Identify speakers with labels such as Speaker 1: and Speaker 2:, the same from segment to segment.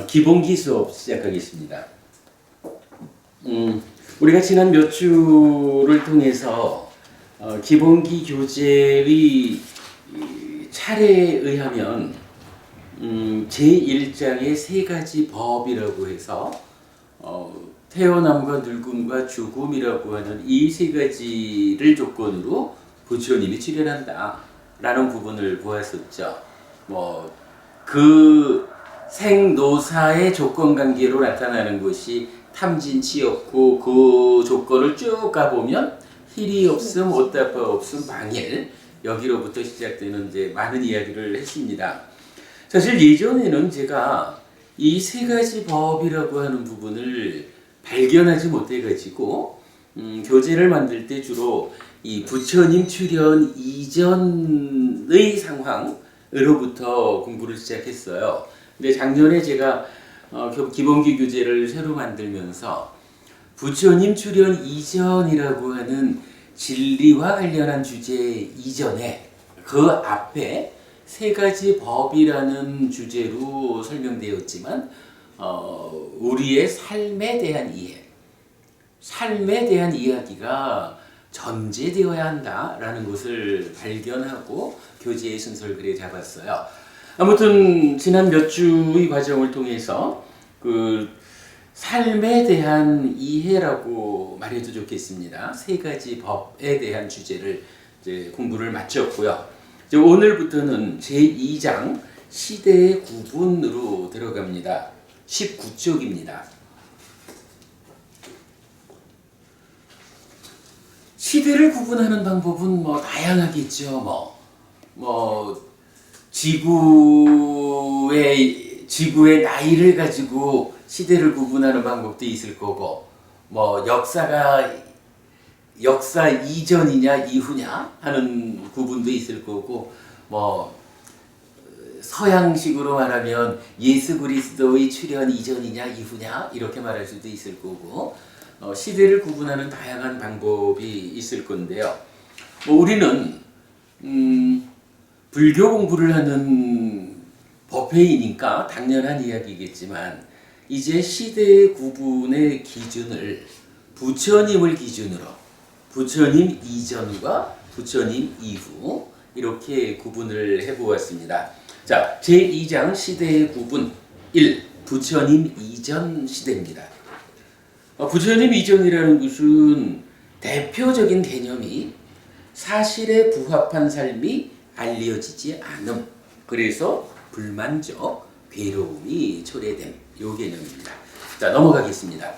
Speaker 1: 기본기 수업 시작하겠습니다. 우리가 지난 몇 주를 통해서 기본기 교재의 차례에 의하면 제1장의 세 가지 법이라고 해서 태어남과 늙음과 죽음이라고 하는 이 세 가지를 조건으로 부처님이 출현한다 라는 부분을 보았었죠. 그 생노사의 조건관계로 나타나는 것이 탐진치였고, 그 조건을 쭉 가보면 hil이 없음, 오따파 없음, 망일, 여기로부터 시작되는 이제 많은 이야기를 했습니다. 사실 예전에는 제가 이 세 가지 법이라고 하는 부분을 발견하지 못해가지고 교재를 만들 때 주로 이 부처님 출현 이전의 상황으로부터 공부를 시작했어요. 근데 작년에 제가 기본기 교재를 새로 만들면서 부처님 출현 이전이라고 하는 진리와 관련한 주제 이전에 그 앞에 세 가지 법이라는 주제로 설명되었지만 우리의 삶에 대한 이해, 삶에 대한 이야기가 전제되어야 한다라는 것을 발견하고 교재의 순서를 그래 잡았어요. 아무튼 지난 몇 주의 과정을 통해서 그 삶에 대한 이해라고 말해도 좋겠습니다. 세 가지 법에 대한 주제를 이제 공부를 마쳤고요. 이제 오늘부터는 제2장 시대의 구분으로 들어갑니다. 19쪽입니다. 시대를 구분하는 방법은 다양하겠죠. 지구의 나이를 가지고 시대를 구분하는 방법도 있을 거고, 역사 이전이냐 이후냐 하는 구분도 있을 거고, 서양식으로 말하면 예수 그리스도의 출현 이전이냐 이후냐 이렇게 말할 수도 있을 거고, 시대를 구분하는 다양한 방법이 있을 건데요. 우리는 불교 공부를 하는 법회이니까 당연한 이야기겠지만, 이제 시대의 구분의 기준을 부처님을 기준으로 부처님 이전과 부처님 이후 이렇게 구분을 해보았습니다. 자, 제2장 시대의 구분 1. 부처님 이전 시대입니다. 부처님 이전이라는 것은 대표적인 개념이 사실에 부합한 삶이 알려지지 않음, 그래서 불만족, 괴로움이 초래됨, 요 개념입니다. 자, 넘어가겠습니다.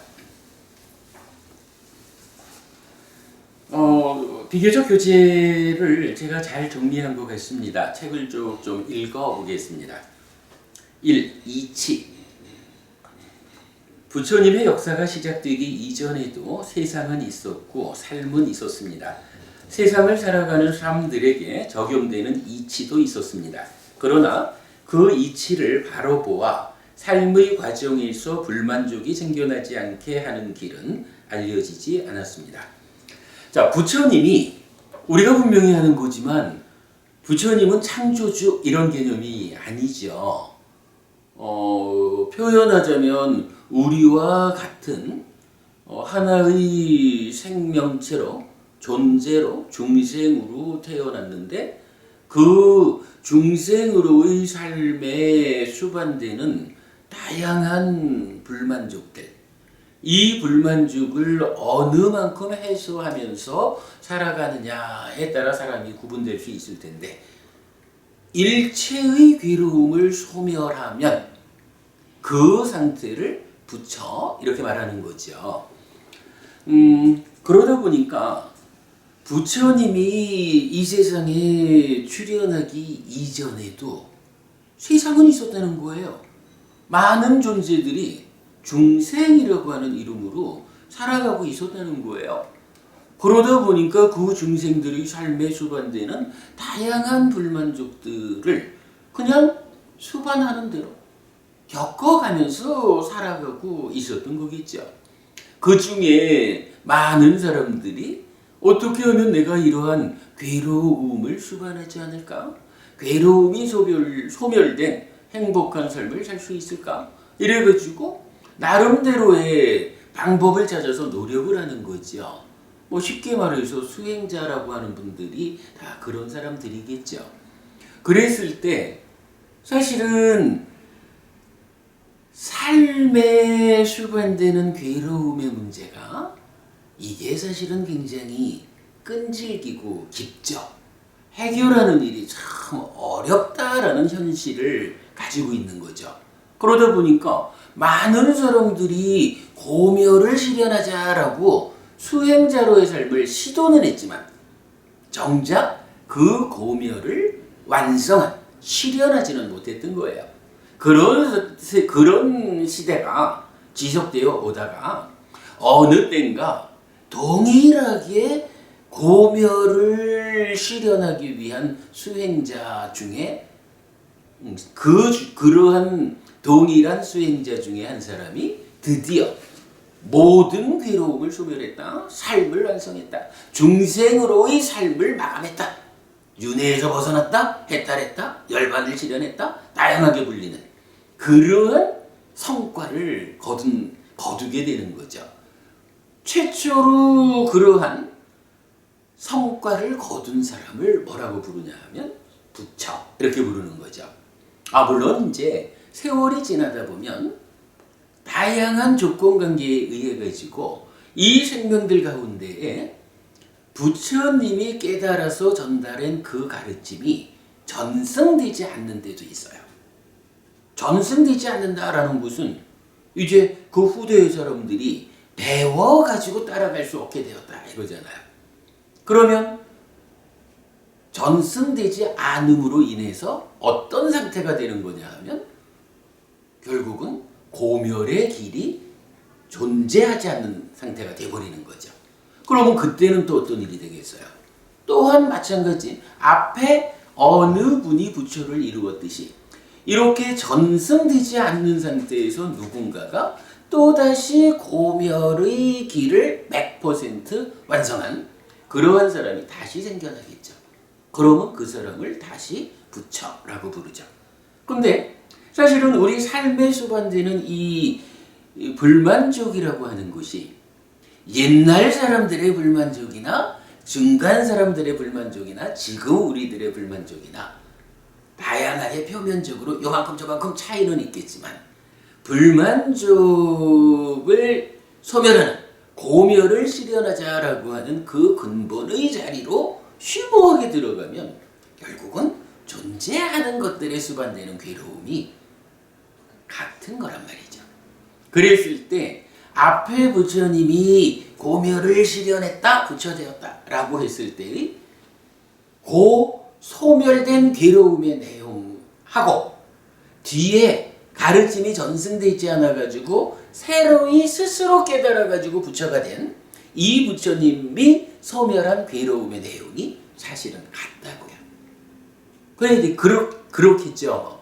Speaker 1: 비교적 교재를 제가 잘 정리한 것 같습니다. 책을 좀 읽어보겠습니다. 1. 이치. 부처님의 역사가 시작되기 이전에도 세상은 있었고 삶은 있었습니다. 세상을 살아가는 사람들에게 적용되는 이치도 있었습니다. 그러나 그 이치를 바로 보아 삶의 과정에서 불만족이 생겨나지 않게 하는 길은 알려지지 않았습니다. 자, 부처님이 우리가 분명히 하는 거지만 부처님은 창조주 이런 개념이 아니죠. 표현하자면 우리와 같은 하나의 생명체로, 존재로, 중생으로 태어났는데 그 중생으로의 삶에 수반되는 다양한 불만족들, 이 불만족을 어느 만큼 해소하면서 살아가느냐에 따라 사람이 구분될 수 있을 텐데, 일체의 괴로움을 소멸하면 그 상태를 부처 이렇게 말하는 거죠. 그러다 보니까 부처님이 이 세상에 출현하기 이전에도 세상은 있었다는 거예요. 많은 존재들이 중생이라고 하는 이름으로 살아가고 있었다는 거예요. 그러다 보니까 그 중생들의 삶에 수반되는 다양한 불만족들을 그냥 수반하는 대로 겪어가면서 살아가고 있었던 거겠죠. 그 중에 많은 사람들이 어떻게 하면 내가 이러한 괴로움을 수반하지 않을까? 괴로움이 소멸된 행복한 삶을 살 수 있을까? 이래가지고 나름대로의 방법을 찾아서 노력을 하는 거죠. 뭐 쉽게 말해서 수행자라고 하는 분들이 다 그런 사람들이겠죠. 그랬을 때 사실은 삶에 수반되는 괴로움의 문제가 이게 사실은 굉장히 끈질기고 깊죠. 해결하는 일이 참 어렵다라는 현실을 가지고 있는 거죠. 그러다 보니까 많은 사람들이 고멸을 실현하자라고 수행자로의 삶을 시도는 했지만 정작 그 고멸을 완성한, 실현하지는 못했던 거예요. 그런 시대가 지속되어 오다가 어느 때인가 동일하게 고멸을 실현하기 위한 수행자 중에 그러한 동일한 수행자 중에 한 사람이 드디어 모든 괴로움을 소멸했다. 삶을 완성했다. 중생으로의 삶을 마감했다. 윤회에서 벗어났다. 해탈했다. 열반을 실현했다. 다양하게 불리는 그러한 성과를 거두게 되는 거죠. 최초로 그러한 성과를 거둔 사람을 뭐라고 부르냐 하면 부처 이렇게 부르는 거죠. 물론 이제 세월이 지나다 보면 다양한 조건관계에 의해 가지고 이 생명들 가운데에 부처님이 깨달아서 전달한 그 가르침이 전승되지 않는 데도 있어요. 전승되지 않는다라는 것은 이제 그 후대의 사람들이 배워가지고 따라갈 수 없게 되었다 이거잖아요. 그러면 전승되지 않음으로 인해서 어떤 상태가 되는 거냐 하면 결국은 고멸의 길이 존재하지 않는 상태가 되어버리는 거죠. 그러면 그때는 또 어떤 일이 되겠어요? 또한 마찬가지 앞에 어느 분이 부처를 이루었듯이 이렇게 전승되지 않는 상태에서 누군가가 또다시 고멸의 길을 100% 완성한 그러한 사람이 다시 생겨나겠죠. 그러면 그 사람을 다시 부처라고 부르죠. 근데 사실은 우리 삶에 수반되는 이 불만족이라고 하는 것이 옛날 사람들의 불만족이나 중간 사람들의 불만족이나 지금 우리들의 불만족이나 다양하게 표면적으로 요만큼 저만큼 차이는 있겠지만 불만족을 소멸하는 고멸을 실현하자라고 하는 그 근본의 자리로 쉬보하게 들어가면 결국은 존재하는 것들에 수반되는 괴로움이 같은 거란 말이죠. 그랬을 때 앞에 부처님이 고멸을 실현했다, 부처되었다 라고 했을 때의 그 소멸된 괴로움의 내용하고 뒤에 가르침이 전승되지 않아가지고 새로이 스스로 깨달아가지고 부처가 된 이 부처님이 소멸한 괴로움의 내용이 사실은 같다고요. 그런데 그렇겠죠.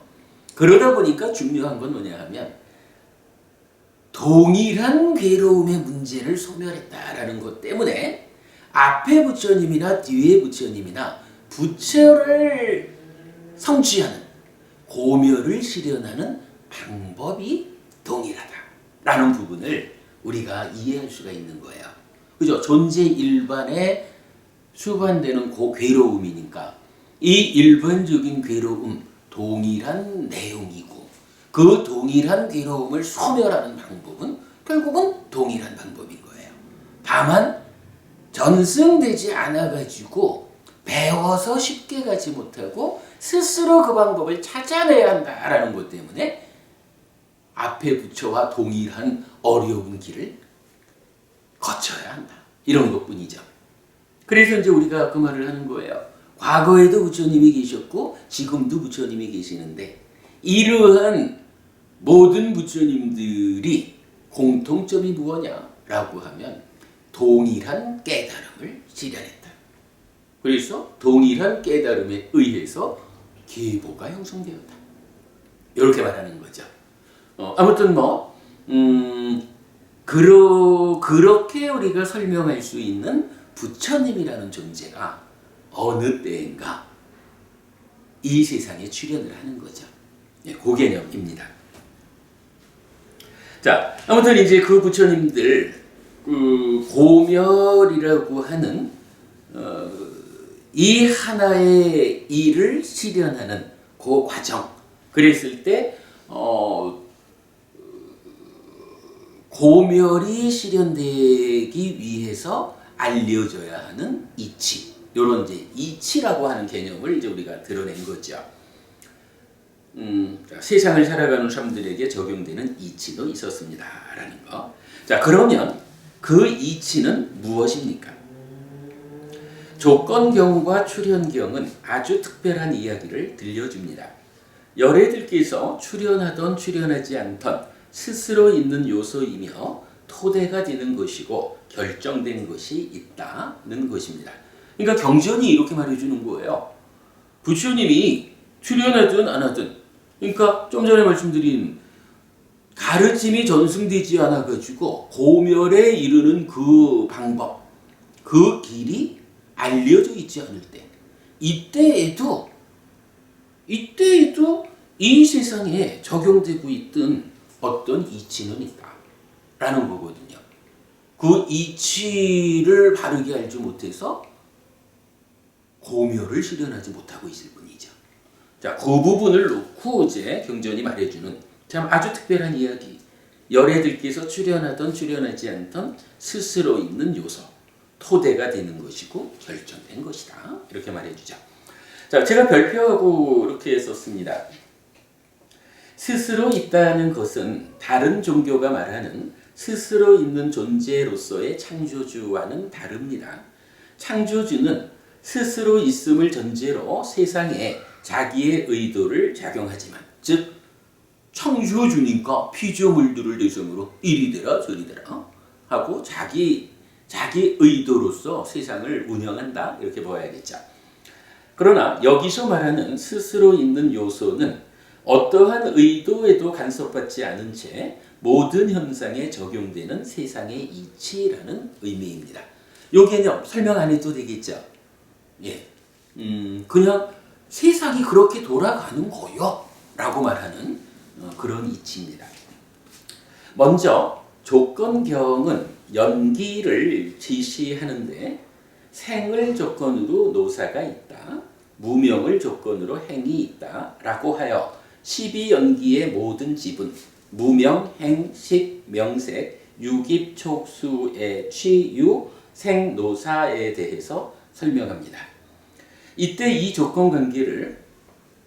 Speaker 1: 그러다 보니까 중요한 건 뭐냐 하면 동일한 괴로움의 문제를 소멸했다라는 것 때문에 앞에 부처님이나 뒤에 부처님이나 부처를 성취하는 고멸을 실현하는 방법이 동일하다라는 부분을 우리가 이해할 수가 있는 거예요. 그죠? 존재 일반에 수반되는 그 괴로움이니까 이 일반적인 괴로움 동일한 내용이고 그 동일한 괴로움을 소멸하는 방법은 결국은 동일한 방법인 거예요. 다만 전승되지 않아가지고 배워서 쉽게 가지 못하고 스스로 그 방법을 찾아내야 한다라는 것 때문에 앞에 부처와 동일한 어려운 길을 거쳐야 한다. 이런 것뿐이죠. 그래서 이제 우리가 그 말을 하는 거예요. 과거에도 부처님이 계셨고 지금도 부처님이 계시는데 이러한 모든 부처님들이 공통점이 무엇냐라고 하면 동일한 깨달음을 실현했다. 그래서 동일한 깨달음에 의해서 계보가 형성되었다. 이렇게 말하는 거죠. 아무튼 그렇게 우리가 설명할 수 있는 부처님이라는 존재가 어느 때인가 이 세상에 출현을 하는 거죠. 그 개념입니다. 자, 아무튼 이제 그 부처님들 그 고멸이라고 하는 이 하나의 일을 실현하는 그 과정. 그랬을 때 고멸이 실현되기 위해서 알려져야 하는 이치. 요런 이제 이치라고 하는 개념을 이제 우리가 드러낸 거죠. 세상을 살아가는 사람들에게 적용되는 이치도 있었습니다라는 거. 자, 그러면 그 이치는 무엇입니까? 조건경과 출현경은 아주 특별한 이야기를 들려줍니다. 열애들께서 출현하던 출현하지 않던 스스로 있는 요소이며 토대가 되는 것이고 결정된 것이 있다는 것입니다. 그러니까 경전이 이렇게 말해주는 거예요. 부처님이 출현하든 안 하든, 그러니까 좀 전에 말씀드린 가르침이 전승되지 않아가지고 고멸에 이르는 그 방법, 그 길이 알려져 있지 않을 때, 이때에도 이 세상에 적용되고 있던 어떤 이치는 있다라는 거거든요. 그 이치를 바르게 알지 못해서 고멸을 실현하지 못하고 있을 뿐이죠. 자, 그 부분을 놓고 이제 경전이 말해주는 참 아주 특별한 이야기. 열애들께서 출현하던 출현하지 않던 스스로 있는 요소, 토대가 되는 것이고 결정된 것이다. 이렇게 말해주죠. 자, 제가 별표하고 이렇게 썼습니다. 스스로 있다는 것은 다른 종교가 말하는 스스로 있는 존재로서의 창조주와는 다릅니다. 창조주는 스스로 있음을 전제로 세상에 자기의 의도를 작용하지만, 즉 창조주니까 피조물들을 대상으로 이리 되라 저리 되라 하고 자기 의도로서 세상을 운영한다, 이렇게 보아야겠죠. 그러나 여기서 말하는 스스로 있는 요소는 어떠한 의도에도 간섭받지 않은 채 모든 현상에 적용되는 세상의 이치라는 의미입니다. 이 개념 설명 안 해도 되겠죠? 예, 그냥 세상이 그렇게 돌아가는 거요 라고 말하는 그런 이치입니다. 먼저 조건경은 연기를 지시하는데 생을 조건으로 노사가 있다, 무명을 조건으로 행이 있다 라고 하여 12연기의 모든 지분, 무명, 행, 식, 명색, 유깁, 촉수의 취유, 생, 노사에 대해서 설명합니다. 이때 이 조건관계를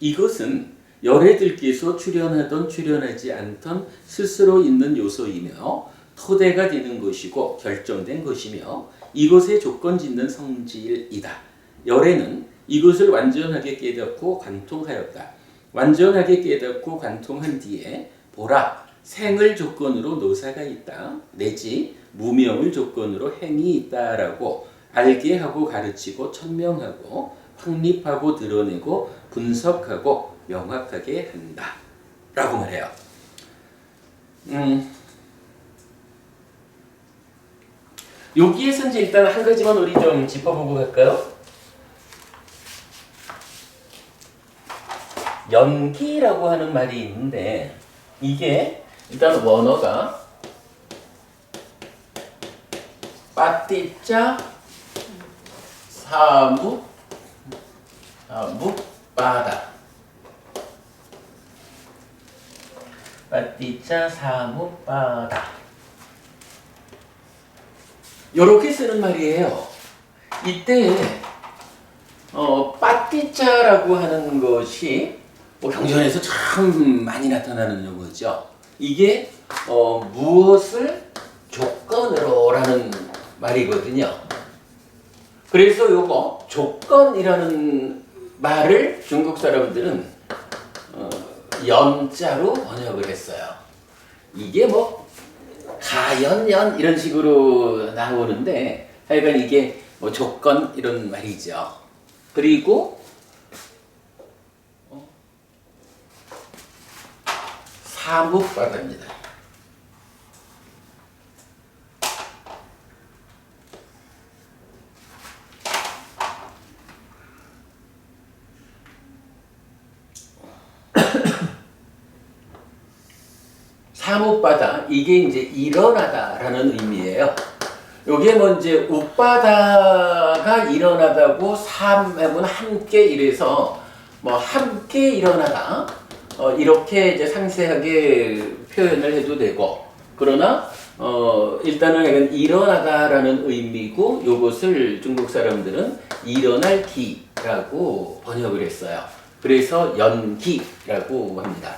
Speaker 1: 이것은 열애들께서 출현하던 출현하지 않던 스스로 있는 요소이며 토대가 되는 것이고 결정된 것이며 이것의 조건 짓는 성질이다. 열애는 이것을 완전하게 깨닫고 관통하였다. 완전하게 깨닫고 관통한 뒤에 보라, 생을 조건으로 노사가 있다, 내지 무명을 조건으로 행이 있다라고 알게 하고 가르치고 천명하고 확립하고 드러내고 분석하고 명확하게 한다 라고 말해요. 여기에서 이제 일단 한 가지만 우리 좀 짚어보고 갈까요? 연기라고 하는 말이 있는데 이게 일단 원어가 빠띠자 사무 빠다, 빠띠자 사무 빠다, 요렇게 쓰는 말이에요. 이때 빠띠자라고 하는 것이 경전에서 참 많이 나타나는 용어죠. 이게 무엇을 조건으로라는 말이거든요. 그래서 요거 조건이라는 말을 중국 사람들은 연자로 번역을 했어요. 이게 뭐 가연연 이런 식으로 나오는데 하여간 이게 뭐 조건 이런 말이죠. 그리고 사무바다입니다. 사뭇바다 이게 이제 일어나다라는 의미예요. 여기에 뭐 이제 웃바다가 일어나다고 삼하고는 함께 이래서 뭐 함께 일어나다 이렇게 이제 상세하게 표현을 해도 되고 그러나 일단은 약간 일어나다라는 의미고 요것을 중국 사람들은 일어날 기라고 번역을 했어요. 그래서 연기라고 합니다.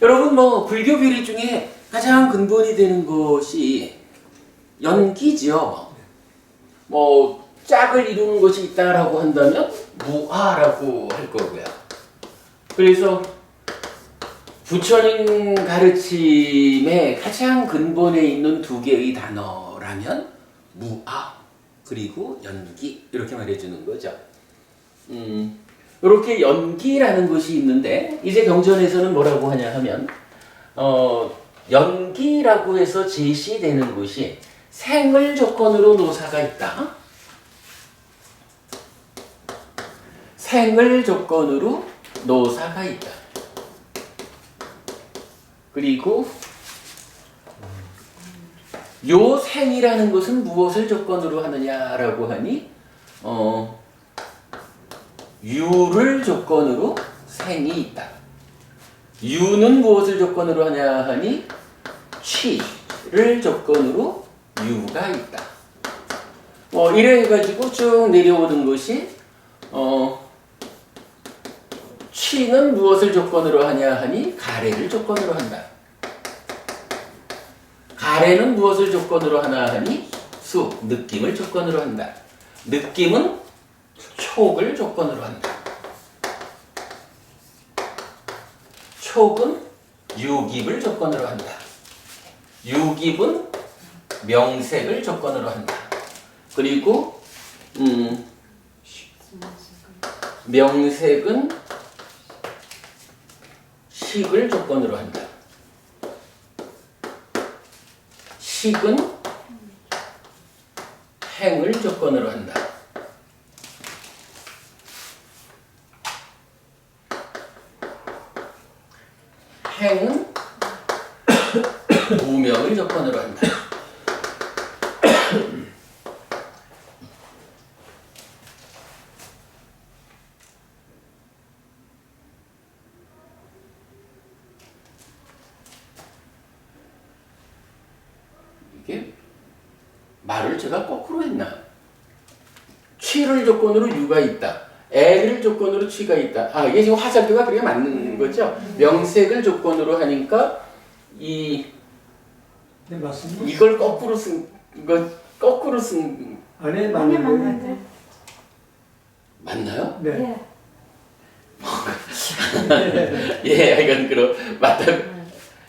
Speaker 1: 여러분 뭐 불교 비리 중에 가장 근본이 되는 것이 연기지요. 뭐 짝을 이루는 것이 있다라고 한다면 무아라고 할 거고요. 그래서 부처님 가르침의 가장 근본에 있는 두 개의 단어라면 무아 그리고 연기 이렇게 말해주는 거죠. 이렇게 연기라는 것이 있는데 이제 경전에서는 뭐라고 하냐 하면 연기라고 해서 제시되는 것이 생을 조건으로 노사가 있다. 생을 조건으로 노사가 있다. 그리고 요 생이라는 것은 무엇을 조건으로 하느냐라고 하니 유를 조건으로 생이 있다. 유는 무엇을 조건으로 하냐 하니 취를 조건으로 유가 있다. 이래 해가지고 쭉 내려오는 것이 취는 무엇을 조건으로 하냐 하니 가래를 조건으로 한다. 가래는 무엇을 조건으로 하나 하니 수, 느낌을 조건으로 한다. 느낌은 촉을 조건으로 한다. 촉은 유깁을 조건으로 한다. 유깁은 명색을 조건으로 한다. 그리고 명색은 식을 조건으로 한다. 식은 행을 조건으로 한다. 행은 무명을 조건으로 한다. 이게 말을 제가 거꾸로 했나? 취를 조건으로 유가 있다. 애를 조건으로 취가 있다. 이게 지금 화살표가 그렇게 맞는 거죠? 명색을 조건으로 하니까
Speaker 2: 네, 맞습니다.
Speaker 1: 이걸 거꾸로 쓴
Speaker 2: 안에 맞는 거예요.
Speaker 1: 맞나요?
Speaker 2: 네.
Speaker 1: 예, 이건 그럼 맞다.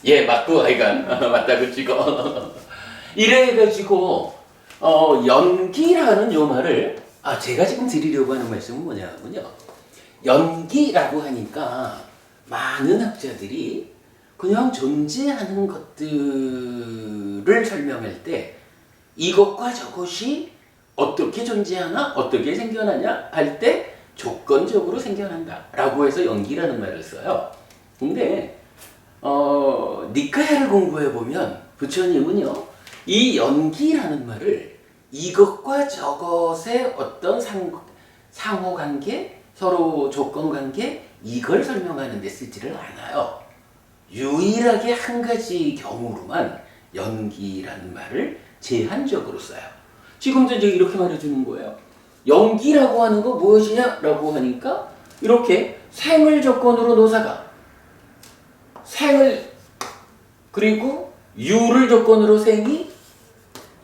Speaker 1: 예, 맞고 이건 맞다고 치고 이래 가지고 연기라는 요 말을 제가 지금 드리려고 하는 말씀은 뭐냐면요. 연기라고 하니까 많은 학자들이 그냥 존재하는 것들을 설명할 때 이것과 저것이 어떻게 존재하나 어떻게 생겨나냐 할 때 조건적으로 생겨난다 라고 해서 연기라는 말을 써요. 근데 니카야를 공부해 보면 부처님은요 이 연기라는 말을 이것과 저것의 어떤 상호관계 서로 조건관계 이걸 설명하는 데 쓰지를 않아요. 유일하게 한 가지 경우로만 연기라는 말을 제한적으로 써요. 지금도 이제 이렇게 말해주는 거예요. 연기라고 하는 거 무엇이냐라고 하니까 이렇게 생을 조건으로 노사가 생을 그리고 유를 조건으로 생이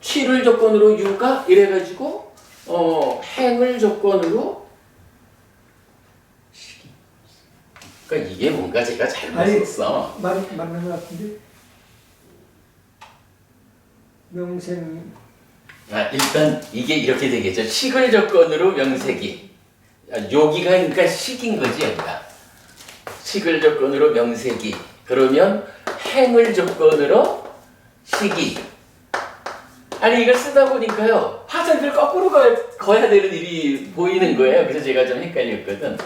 Speaker 1: 취를 조건으로 유가 이래가지고 행을 조건으로 그러니까 이게 뭔가 제가 잘못 썼어.
Speaker 2: 맞는 것 같은데. 명생.
Speaker 1: 일단 이게 이렇게 되겠죠. 식을 조건으로 명색이. 여기가 그러니까 식인 거지 여기가. 식을 조건으로 명색이. 그러면 행을 조건으로 식이. 아니 이걸 쓰다 보니까요. 화살표를 거꾸로 거야 되는 일이 보이는 거예요. 그래서 제가 좀 헷갈렸거든.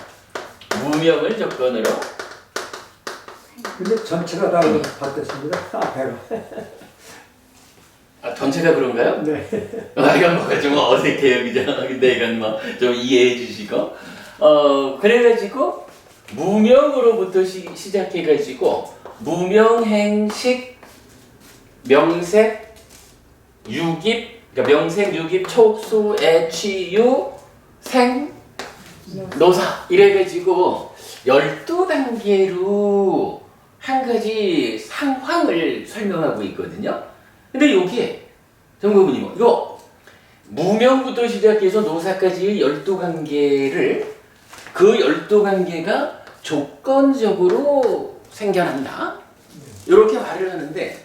Speaker 1: 무명을 조건으로
Speaker 2: 근데 전체가 다 바뀌었습니다. 앞에가.
Speaker 1: 아, 전체가 그런가요?
Speaker 2: 네.
Speaker 1: 이건 뭐가 좀 어색해요, 그죠? 근데 이건 뭐 좀 이해해 주시고. 그래가지고, 무명으로부터 시작해가지고, 무명행식, 명색, 유깁, 그러니까 명색, 유깁, 촉수, 애취유, 생, 노사. 이래가지고, 12단계로 한 가지 상황을 설명하고 있거든요. 근데 여기에 정보분이 이거 무명부터 시작해서 노사까지의 12관계를 그 12관계가 조건적으로 생겨난다. 이렇게 말을 하는데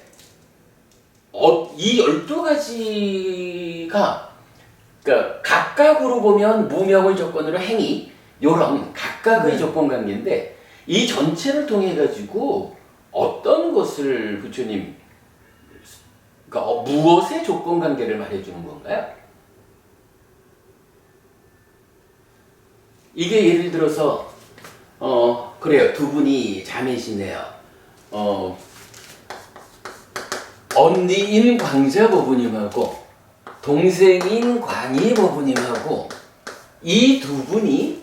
Speaker 1: 이 12가지가 그러니까 각각으로 보면 무명을 조건으로 행위 이런 각각의 조건관계인데 이 전체를 통해 가지고 어떤 것을 부처님 그러니까 무엇의 조건관계를 말해주는 건가요? 이게 예를 들어서 그래요. 두 분이 자매시네요. 언니인 광자 법부님하고 동생인 광희 법부님하고 이 두 분이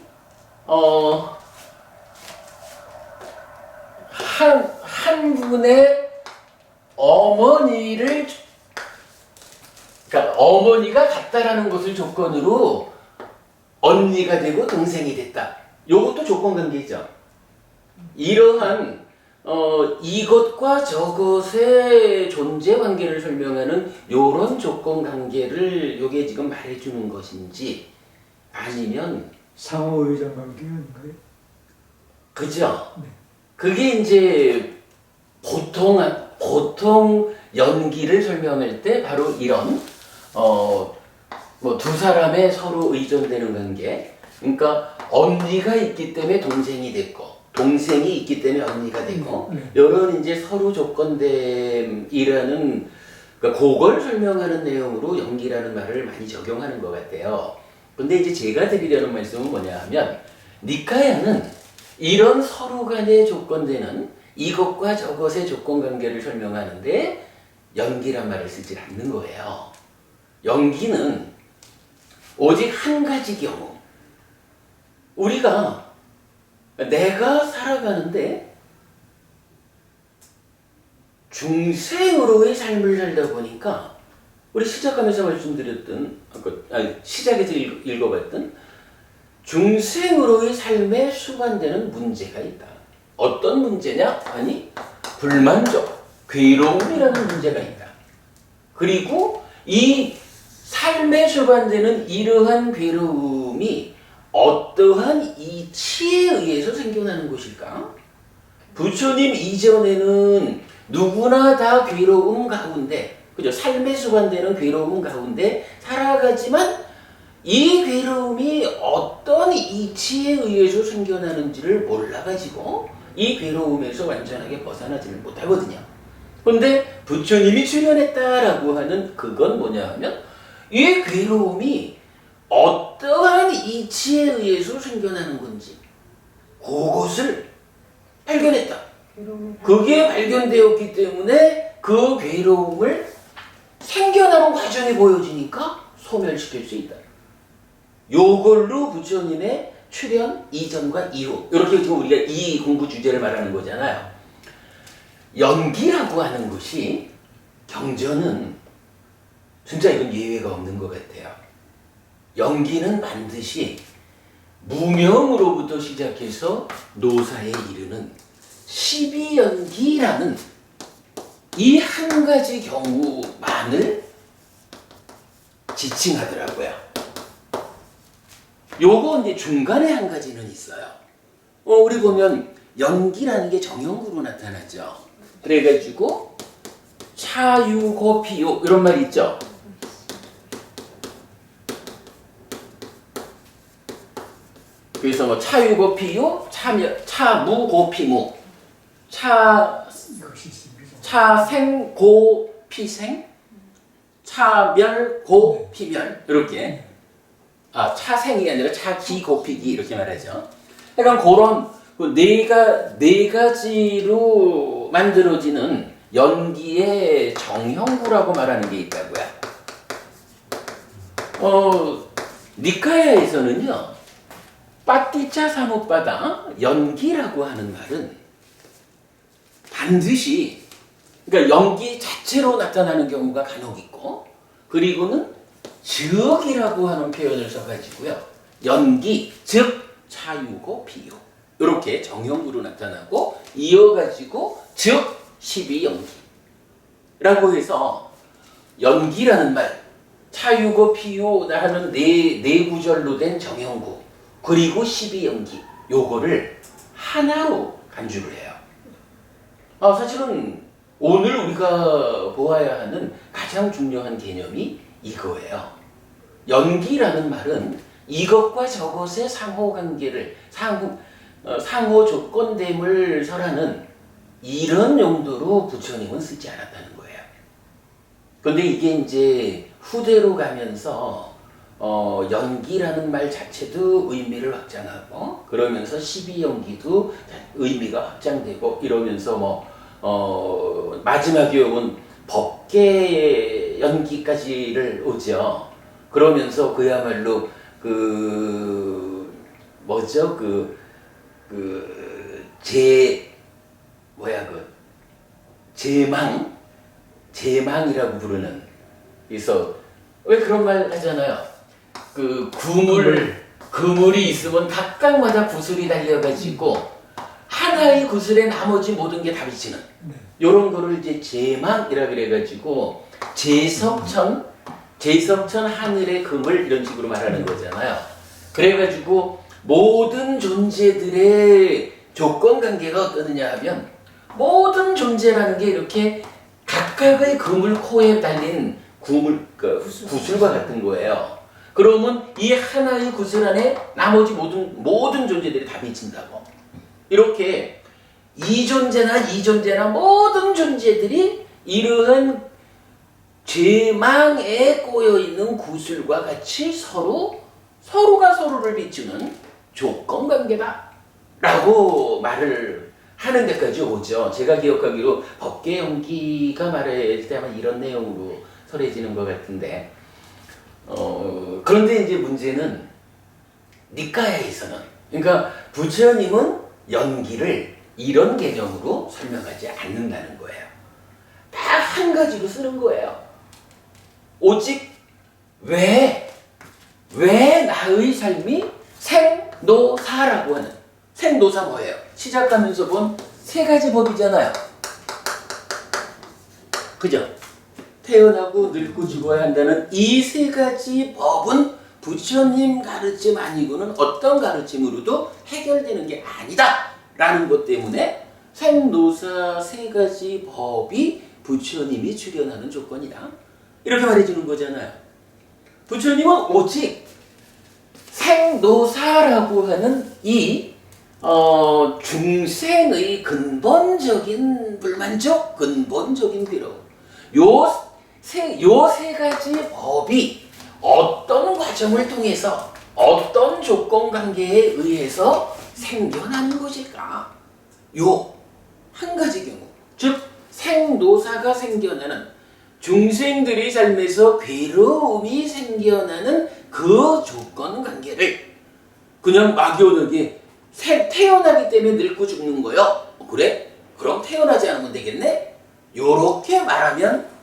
Speaker 1: 한 분의 어머니를 그러니까 어머니가 같다라는 것을 조건으로 언니가 되고 동생이 됐다. 요것도 조건관계죠. 이러한 이것과 저것의 존재 관계를 설명하는 요런 조건관계를 요게 지금 말해주는 것인지 아니면
Speaker 2: 상호의장 관계인가요?
Speaker 1: 그죠?
Speaker 2: 네.
Speaker 1: 그게 이제 보통 연기를 설명할 때 바로 이런 뭐 두 사람의 서로 의존되는 관계. 그러니까 언니가 있기 때문에 동생이 됐고 동생이 있기 때문에 언니가 되고 이런 이제 서로 조건됨이라는 그러니까 그걸 설명하는 내용으로 연기라는 말을 많이 적용하는 것 같아요. 근데 이제 제가 드리려는 말씀은 뭐냐 하면 니카야는 이런 서로 간의 조건되는 이것과 저것의 조건관계를 설명하는데 연기란 말을 쓰지 않는 거예요. 연기는 오직 한 가지 경우. 우리가 내가 살아가는데 중생으로의 삶을 살다 보니까 우리 시작하면서 말씀드렸던 시작에서 읽어봤던 중생으로의 삶에 수반되는 문제가 있다. 어떤 문제냐? 아니 불만족, 괴로움이라는 문제가 있다. 그리고 이 삶에 수반되는 이러한 괴로움이 어떠한 이치에 의해서 생겨나는 것일까? 부처님 이전에는 누구나 다 괴로움 가운데, 그죠? 삶에 수반되는 괴로움 가운데 살아가지만 이 괴로움이 어떤 이치에 의해서 생겨나는지를 몰라가지고 이 괴로움에서 완전하게 벗어나지를 못하거든요. 그런데 부처님이 출현했다라고 하는 그건 뭐냐 하면 이 괴로움이 어떠한 이치에 의해서 생겨나는 건지 그것을 발견했다. 그게 발견되었기 때문에 그 괴로움을 생겨나는 과정이 보여지니까 소멸시킬 수 있다. 요걸로 부처님의 출현 이전과 이후 이렇게 지금 우리가 이 공부 주제를 말하는 거잖아요. 연기라고 하는 것이 경전은 진짜 이건 예외가 없는 것 같아요. 연기는 반드시 무명으로부터 시작해서 노사에 이르는 12연기라는 이 한 가지 경우만을 지칭하더라고요. 요거 이제 중간에 한 가지는 있어요. 우리 보면 연기라는 게 정형구로 나타나죠. 그래가지고 차유고피요 이런 말 있죠. 그래서 뭐 차유고피요, 차무고피무, 차생고피생, 차멸고피멸 이렇게 차생이 아니라 차기고피기 이렇게 말하죠. 그러니까 그 네 가지로 만들어지는 연기의 정형구라고 말하는 게 있다고요. 니카야에서는요, 빠띠차 사무바다 연기라고 하는 말은 반드시, 그러니까 연기 자체로 나타나는 경우가 간혹 있고, 그리고는 즉이라고 하는 표현을 써가지고요, 연기, 즉 차유고 비유, 이렇게 정형구로 나타나고 이어가지고 즉 12연기라고 해서 연기라는 말, 차유고 비유라는 네 구절로 된 정형구, 그리고 12연기, 요거를 하나로 간주를 해요. 사실은 오늘 우리가 보아야 하는 가장 중요한 개념이 이거예요. 연기라는 말은 이것과 저것의 상호관계를, 상호 조건됨을 설하는 이런 용도로 부처님은 쓰지 않았다는 거예요. 그런데 이게 이제 후대로 가면서 연기라는 말 자체도 의미를 확장하고, 그러면서 12연기도 의미가 확장되고, 이러면서 마지막에 온 법계 연기까지를 오죠. 그러면서 그야말로 제망이라고 부르는, 그래서 왜 그런 말 하잖아요. 그물이 있으면 각각마다 구슬이 달려가지고 하나의 구슬에 나머지 모든 게 다 비치는, 요런 거를 이제 제망이라 그래가지고 제석천 하늘의 그물, 이런 식으로 말하는 거잖아요. 그래가지고 모든 존재들의 조건 관계가 어떠느냐 하면, 모든 존재라는 게 이렇게 각각의 그물 코에 달린 구슬과 같은 거예요. 그러면 이 하나의 구슬 안에 나머지 모든 존재들이 다 비친다고. 이렇게 이 존재나 모든 존재들이 이러한 제망에 꼬여있는 구슬과 같이 서로가 서로를 비추는 조건관계다 라고 말을 하는 데까지 오죠. 제가 기억하기로 법계 연기가 말할 때 아마 이런 내용으로 설해지는 것 같은데, 그런데 이제 문제는 니카야에서는, 그러니까 부처님은 연기를 이런 개념으로 설명하지 않는다는 거예요. 딱 한 가지로 쓰는 거예요. 오직 왜 나의 삶이 생노사라고 하는, 생노사 뭐예요? 시작하면서 본 세 가지 법이잖아요. 그죠? 태어나고 늙고 죽어야 한다는 이 세 가지 법은 부처님 가르침 아니고는 어떤 가르침으로도 해결되는 게 아니다 라는 것 때문에 생노사 세 가지 법이 부처님이 출현하는 조건이다, 이렇게 말해주는 거잖아요. 부처님은 오직 생노사라고 하는 이 중생의 근본적인 불만족, 근본적인 괴로움, 요 세 가지 법이 어떤 과정을 통해서 어떤 조건 관계에 의해서 생겨나는 것일까? 요 한 가지 경우, 즉 생노사가 생겨나는, 중생들의 삶에서 괴로움이 생겨나는 그 조건 관계를 그냥 막연하게 태어나기 때문에 늙고 죽는 거요? 그래? 그럼 태어나지 않으면 되겠네? 요렇게 말하면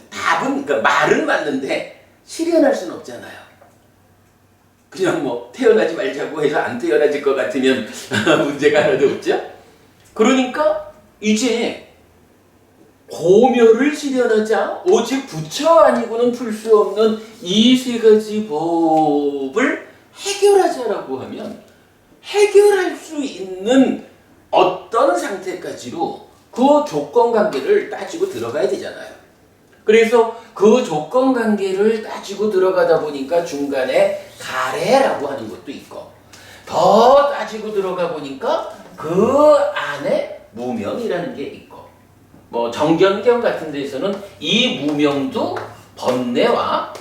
Speaker 1: 답은, 그러니까 말은 맞는데 실현할 수는 없잖아요. 그냥 태어나지 말자고 해서 안 태어나질 것 같으면 문제가 하나도 없죠? 그러니까 이제 고묘를 실현하자 오직 부처 아니고는 풀 수 없는 이 세 가지 법을 해결하자라고 하면, 해결할 수 있는 어떤 상태까지로 그 조건 관계를 따지고 들어가야 되잖아요. 그래서 그 조건 관계를 따지고 들어가다 보니까 중간에 가래라고 하는 것도 있고, 더 따지고 들어가 보니까 그 안에 무명이라는 게 있고, 정견경 같은 데서는 이 무명도 번뇌와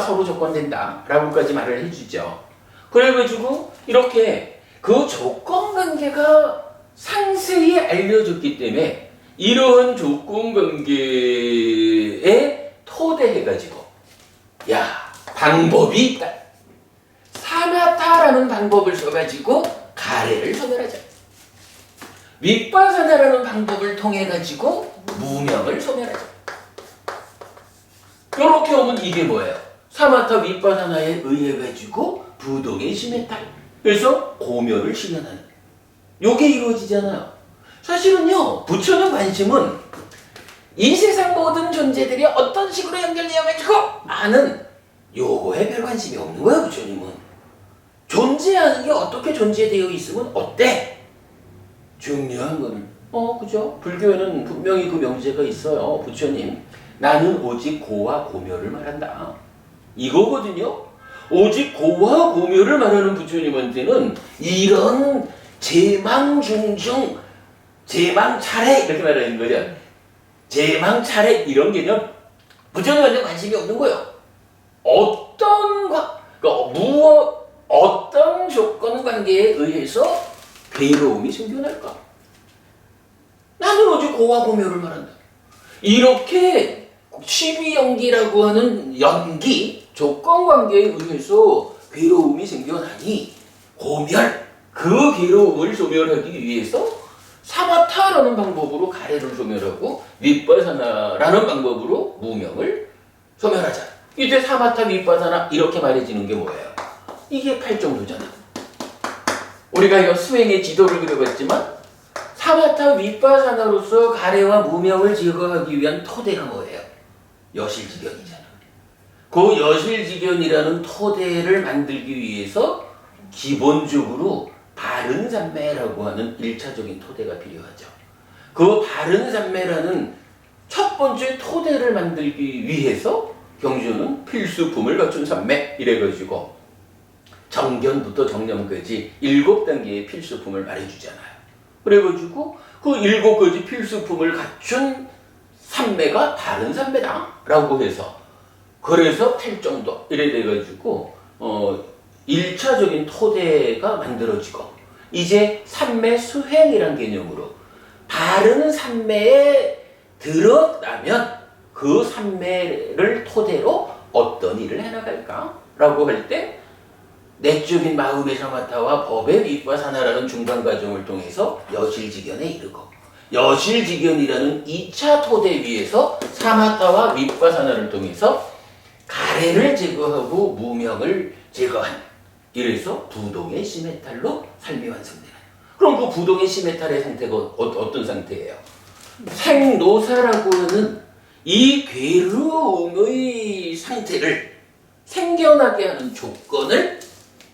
Speaker 1: 서로 조건된다 라고까지 말을 해주죠. 그래가지고 이렇게 그 조건관계가 상세히 알려졌기 때문에 이러한 조건관계에 토대해가지고 야 방법이 있다. 사마타라는 방법을 써가지고 가래를 소멸하자. 윗바사나라는 방법을 통해가지고 무명을 소멸하자. 이렇게 오면 이게 뭐예요? 사마타 윗바사나에 의해가지고 부동의 시메탈. 그래서 고멸을 실현하는. 요게 이루어지잖아요. 사실은요, 부처의 관심은 이 세상 모든 존재들이 어떤 식으로 연결되어가지고 아는 요거에 별 관심이 없는 거야, 부처님은. 존재하는 게 어떻게 존재되어 있으면 어때? 중요한 거는 그죠? 불교에는 분명히 그 명제가 있어요. 부처님, 나는 오직 고와 고멸을 말한다. 이거거든요. 오직 고와 고멸을 말하는 부처님한테는 이런 제망중중, 제망차례 이렇게 말하는 거죠. 제망차례 이런 개념 부처님한테 관심이 없는 거예요. 어떤 조건 관계에 의해서 괴로움이 생겨날까? 나는 오직 고와 고멸을 말한다. 이렇게 12연기라고 하는 연기, 조건 관계에 의해서 괴로움이 생겨나니 고멸, 그 괴로움을 소멸하기 위해서 사마타라는 방법으로 가래를 소멸하고 윗바사나라는 방법으로 무명을 소멸하자. 이때 사마타 윗바사나 이렇게 말해지는 게 뭐예요? 이게 팔정도잖아. 우리가 수행의 지도를 그려봤지만 사마타 윗바사나로서 가래와 무명을 제거하기 위한 토대가 뭐예요? 여실지견이잖아. 그 여실지견이라는 토대를 만들기 위해서 기본적으로 바른산매라고 하는 1차적인 토대가 필요하죠. 그 바른산매라는 첫 번째 토대를 만들기 위해서 경주는 필수품을 갖춘 산매 이래가지고 정견부터 정념까지 7단계의 필수품을 말해주잖아요. 그래가지고 그 7가지 필수품을 갖춘 산매가 바른 산매다라고 해서 그래서 팔정도 이래 돼가지고 1차적인 토대가 만들어지고 이제 산매 수행이란 개념으로 바른 산매에 들었다면 그 산매를 토대로 어떤 일을 해나갈까라고 할 때 내적인 마음의 사마타와 법의 윗바사나라는 중간 과정을 통해서 여실지견에 이르고 여실지견이라는 2차 토대 위에서 사마타와 윗바사나를 통해서 가래를 제거하고 무명을 제거한 이래서 부동의 시메탈로 삶이 완성되는. 그럼 그 부동의 시메탈의 상태가 어떤 상태예요? 생노사라고 하는 이 괴로움의 상태를 생겨나게 하는 조건을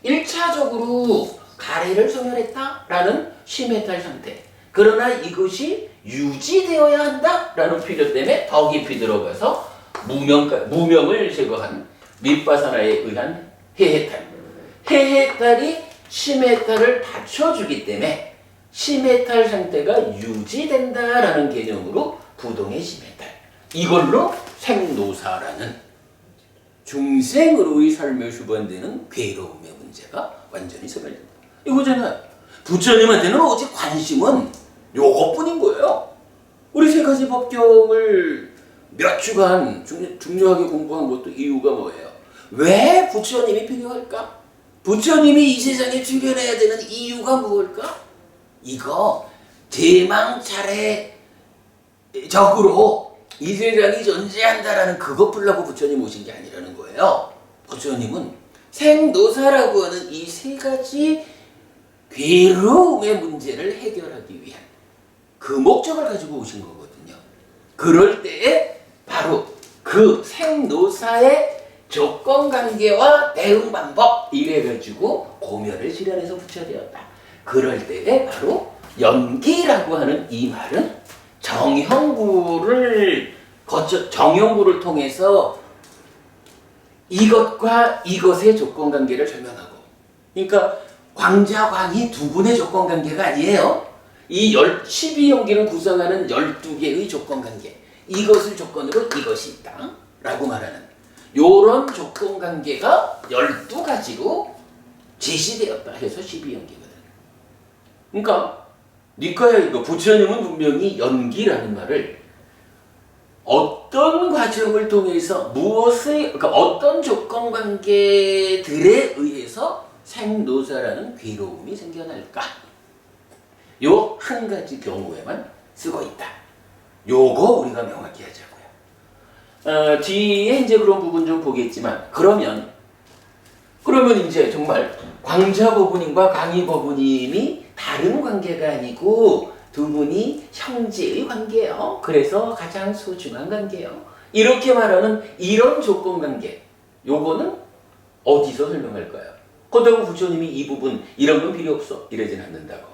Speaker 1: 1차적으로 가래를 소멸했다라는 시메탈 상태. 그러나 이것이 유지되어야 한다라는 필요 때문에 더 깊이 들어가서 무명을 제거한 윗바사나에 의한 해해탈. 해해탈이 시메탈을 받쳐주기 때문에 시메탈 상태가 유지된다라는 개념으로 부동의 시메탈. 이걸로 생노사라는 중생으로의 삶에 수반되는 괴로움의 문제가 완전히 소멸된다. 이거잖아요. 부처님한테는 오직 관심은 요것뿐인 거예요. 우리 세 가지 법경을 몇 주간 중요하게 공부한 것도 이유가 뭐예요? 왜 부처님이 필요할까? 부처님이 이 세상에 출현해야 되는 이유가 무엇일까? 이거 대망차례적으로 이 세상이 존재한다라는 그것 풀라고 부처님 오신 게 아니라는 거예요. 부처님은 생노사라고 하는 이 세 가지 괴로움의 문제를 해결하기 위한 그 목적을 가지고 오신 거거든요. 그럴 때에 바로 그 생노사의 조건관계와 대응 방법 이래가지고 고멸을 실현해서 부처되었다. 그럴 때에 바로 연기라고 하는 이 말은 정형구를 통해서 이것과 이것의 조건관계를 설명하고, 그러니까 광자, 광이 두 분의 조건관계가 아니에요. 이 12연기를 구성하는 12개의 조건관계, 이것을 조건으로 이것이 있다 라고 말하는 요런 조건관계가 12가지로 제시되었다 해서 12연기거든. 그러니까 니까야 이거 부처님은 분명히 연기라는 말을 어떤 과정을 통해서 무엇의 그러니까 어떤 조건 관계들에 의해서 생노사라는 괴로움이 생겨날까? 요 한 가지 경우에만 쓰고 있다. 요거 우리가 명확히 하자고요. 뒤에 이제 그런 부분 좀 보겠지만 그러면 이제 정말 광자법부님과 강의법부님이 다른 관계가 아니고 두 분이 형제의 관계예요. 그래서 가장 소중한 관계예요. 이렇게 말하는 이런 조건 관계, 요거는 어디서 설명할까요? 그렇다고 부처님이 이 부분 이런 건 필요 없어 이러진 않는다고.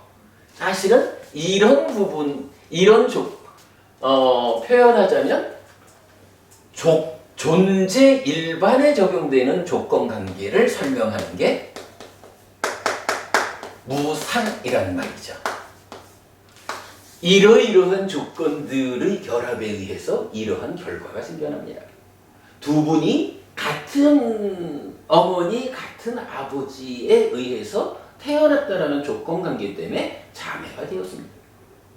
Speaker 1: 사실은 이런 부분, 표현하자면 존재 일반에 적용되는 조건 관계를 설명하는 게 무상이라는 말이죠. 이러이러한 조건들의 결합에 의해서 이러한 결과가 생겨납니다. 두 분이 같은 어머니, 같은 아버지에 의해서 태어났다라는 조건 관계 때문에 자매가 되었습니다.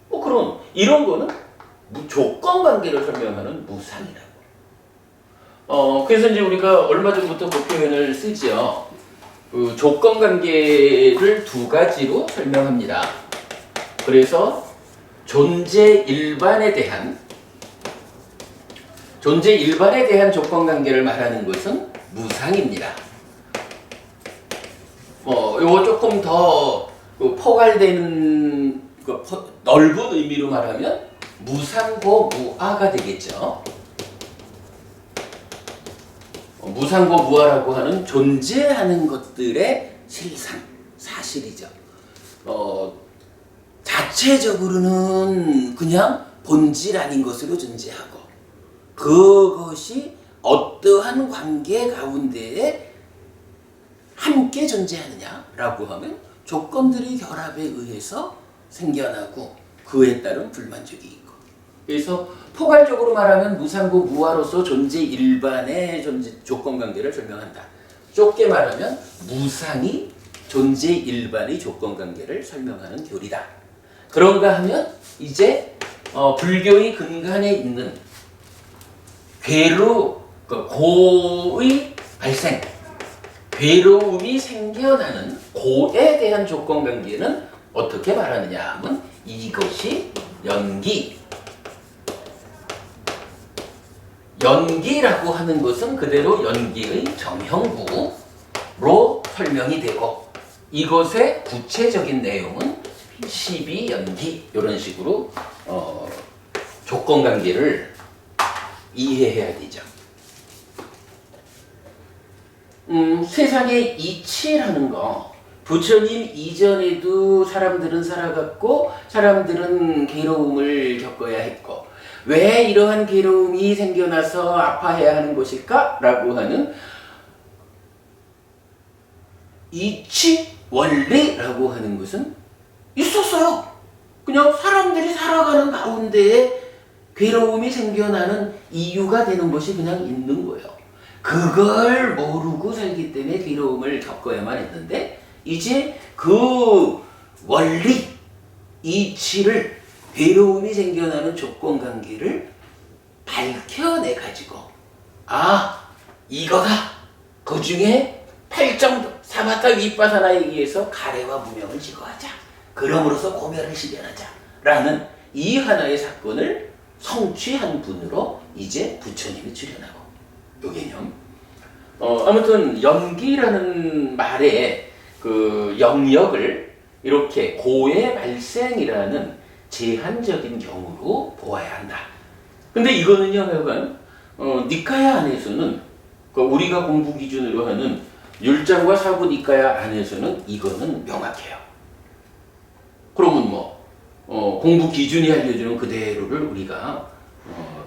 Speaker 1: 그럼 이런 거는 조건 관계를 설명하는 무상이라고. 그래서 이제 우리가 얼마 전부터 그 표현을 쓰죠. 그 조건 관계를 두 가지로 설명합니다. 그래서 존재 일반에 대한 조건 관계를 말하는 것은 무상입니다. 요거 조금 더 포괄되는 넓은 의미로 말하면 무상고 무아가 되겠죠. 무상고 무아라고 하는 존재하는 것들의 실상, 사실이죠. 자체적으로는 그냥 본질 아닌 것으로 존재하고 그것이 어떠한 관계 가운데에 함께 존재하느냐라고 하면 조건들의 결합에 의해서 생겨나고 그에 따른 불만족이 있고. 그래서 포괄적으로 말하면 무상고 무아로서 존재 일반의 조건 관계를 설명한다. 좁게 말하면 무상이 존재 일반의 조건 관계를 설명하는 교리다. 그런가 하면 이제 불교의 근간에 있는 고의 발생, 괴로움이 생겨나는 고에 대한 조건 관계는 어떻게 말하느냐 하면 이것이 연기라고 하는 것은 그대로 연기의 정형구로 설명이 되고 이것의 구체적인 내용은 12연기 이런 식으로 조건 관계를 이해해야 되죠. 세상의 이치라는 거 부처님 이전에도 사람들은 살아갔고 사람들은 괴로움을 겪어야 했고 왜 이러한 괴로움이 생겨나서 아파해야 하는 것일까? 라고 하는 이치 원리라고 하는 것은 있었어요. 그냥 사람들이 살아가는 가운데에 괴로움이 생겨나는 이유가 되는 것이 그냥 있는 거예요. 그걸 모르고 살기 때문에 괴로움을 겪어야만 했는데 이제 그 원리, 이치를 괴로움이 생겨나는 조건관계를 밝혀내가지고 이거다. 그 중에 8정도 사마타 위빠사나에 의해서 가래와 무명을 제거하자. 그럼으로써 고멸을 실현하자. 라는 이 하나의 사건을 성취한 분으로 이제 부처님이 출현하고 요 개념. 아무튼 연기라는 말의 그 영역을 이렇게 고의 발생이라는 제한적인 경우로 보아야 한다. 근데 이거는요, 여러분, 니카야 안에서는 우리가 공부 기준으로 하는 율장과 사부 니카야 안에서는 이거는 명확해요. 그러면 공부 기준이 알려주는 그대로를 우리가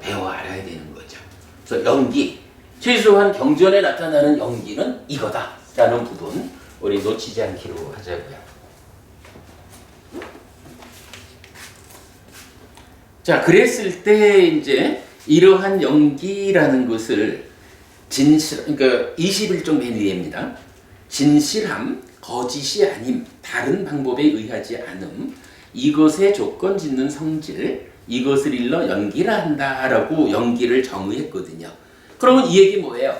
Speaker 1: 배워 알아야 되는 거죠. 그래서 연기, 최소한 경전에 나타나는 연기는 이거다라는 부분 우리 놓치지 않기로 하자고요. 자, 그랬을 때 이제 이러한 연기라는 것을 그러니까 21종 맨 위에입니다. 진실함, 거짓이 아님 다른 방법에 의하지 않음 이것의 조건 짓는 성질 이것을 일러 연기라 한다라고 연기를 정의했거든요. 그러면 이 얘기 뭐예요?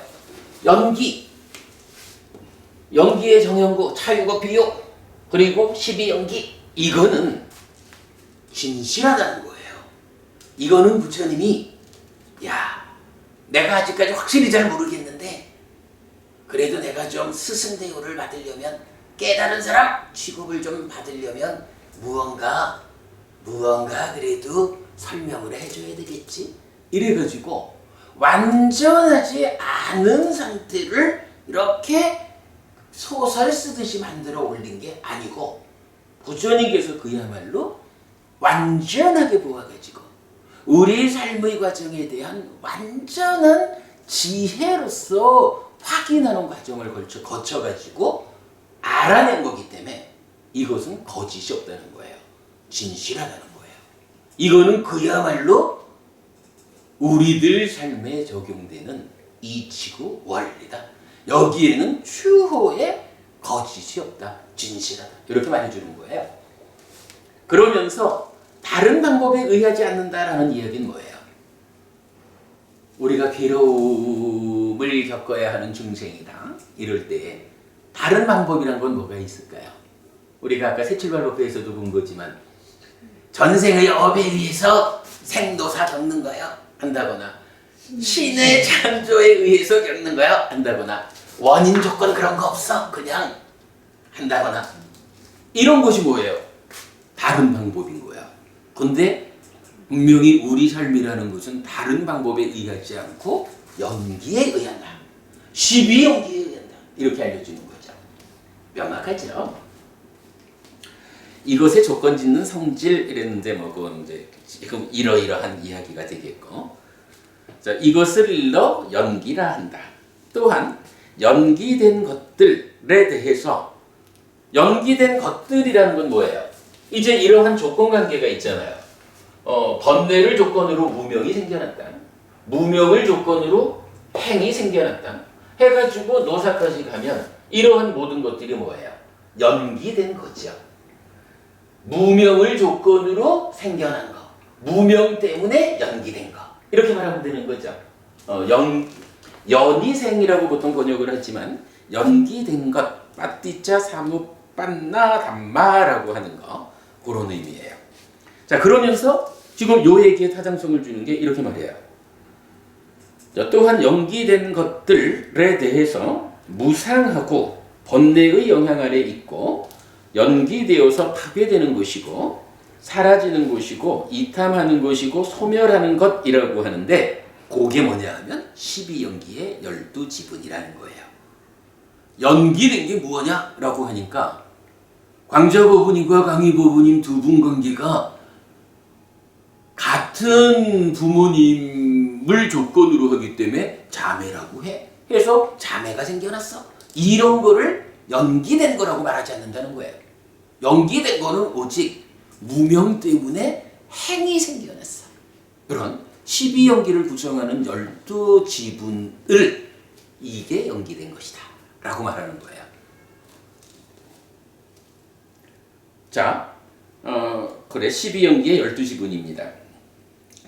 Speaker 1: 연기의 정형구 차유고 비유 그리고 12연기 이거는 진실하다는 거예요. 이거는 부처님이 야 내가 아직까지 확실히 잘 모르겠는데 그래도 내가 좀 스승 대우를 받으려면 깨달은 사람 취급을 좀 받으려면 무언가 그래도 설명을 해줘야 되겠지. 이래가지고 완전하지 않은 상태를 이렇게 소설 쓰듯이 만들어 올린 게 아니고 부처님께서 그야말로 완전하게 보아가지고 우리 삶의 과정에 대한 완전한 지혜로서 확인하는 과정을 거쳐가지고 알아낸 거기 때문에 이것은 거짓이 없다는 거예요. 진실하다는 거예요. 이거는 그야말로 우리들 삶에 적용되는 이치구 원리다. 여기에는 추호의 거짓이 없다. 진실하다. 이렇게 말해주는 거예요. 그러면서 다른 방법에 의하지 않는다라는 이야기는 뭐예요? 우리가 괴로움을 겪어야 하는 중생이다. 이럴 때 다른 방법이란 건 뭐가 있을까요? 우리가 아까 새출발법에서도 본 거지만 전생의 업에 의해서 생도사 겪는 거요 한다거나 신의 창조에 의해서 겪는 거요 한다거나 원인 조건 그런 거 없어 그냥 한다거나 이런 것이 뭐예요? 다른 방법인 거야. 근데 분명히 우리 삶이라는 것은 다른 방법에 의하지 않고 연기에 의한다. 12연기에 의한다. 이렇게 알려주는 거죠. 명확하죠? 이것의 조건 짓는 성질 이랬는데 뭐 그건 이제 지금 이러이러한 이야기가 되겠고 자, 이것을 일러 연기라 한다. 또한 연기된 것들에 대해서 연기된 것들이라는 건 뭐예요? 이제 이러한 조건 관계가 있잖아요. 번뇌를 조건으로 무명이 생겨났다. 무명을 조건으로 행이 생겨났다. 해가지고 노사까지 가면 이러한 모든 것들이 뭐예요? 연기된 거죠. 무명을 조건으로 생겨난 거. 무명 때문에 연기된 거. 이렇게 말하면 되는 거죠. 연이생이라고 보통 번역을 하지만 연기된 것, 빠띠자 사무빤나 담마라고 하는 거. 그런 의미예요. 자, 그러면서 지금 요 얘기에 타당성을 주는 게 이렇게 말해요. 자, 또한 연기된 것들에 대해서 무상하고 번뇌의 영향 아래 있고 연기되어서 파괴되는 것이고 사라지는 것이고 이탐하는 것이고 소멸하는 것이라고 하는데 그게 뭐냐 하면 12연기의 12지분이라는 거예요. 연기된 게 뭐냐? 라고 하니까 광자법부님과 강의법부님 두 분 관계가 같은 부모님을 조건으로 하기 때문에 자매라고 해. 해서 자매가 생겨났어. 이런 거를 연기된 거라고 말하지 않는다는 거예요. 연기된 거는 오직 무명 때문에 행이 생겨났어. 그런 12연기를 구성하는 12지분을 이게 연기된 것이다. 라고 말하는 거예요. 자, 그래 12연기의 12지분입니다.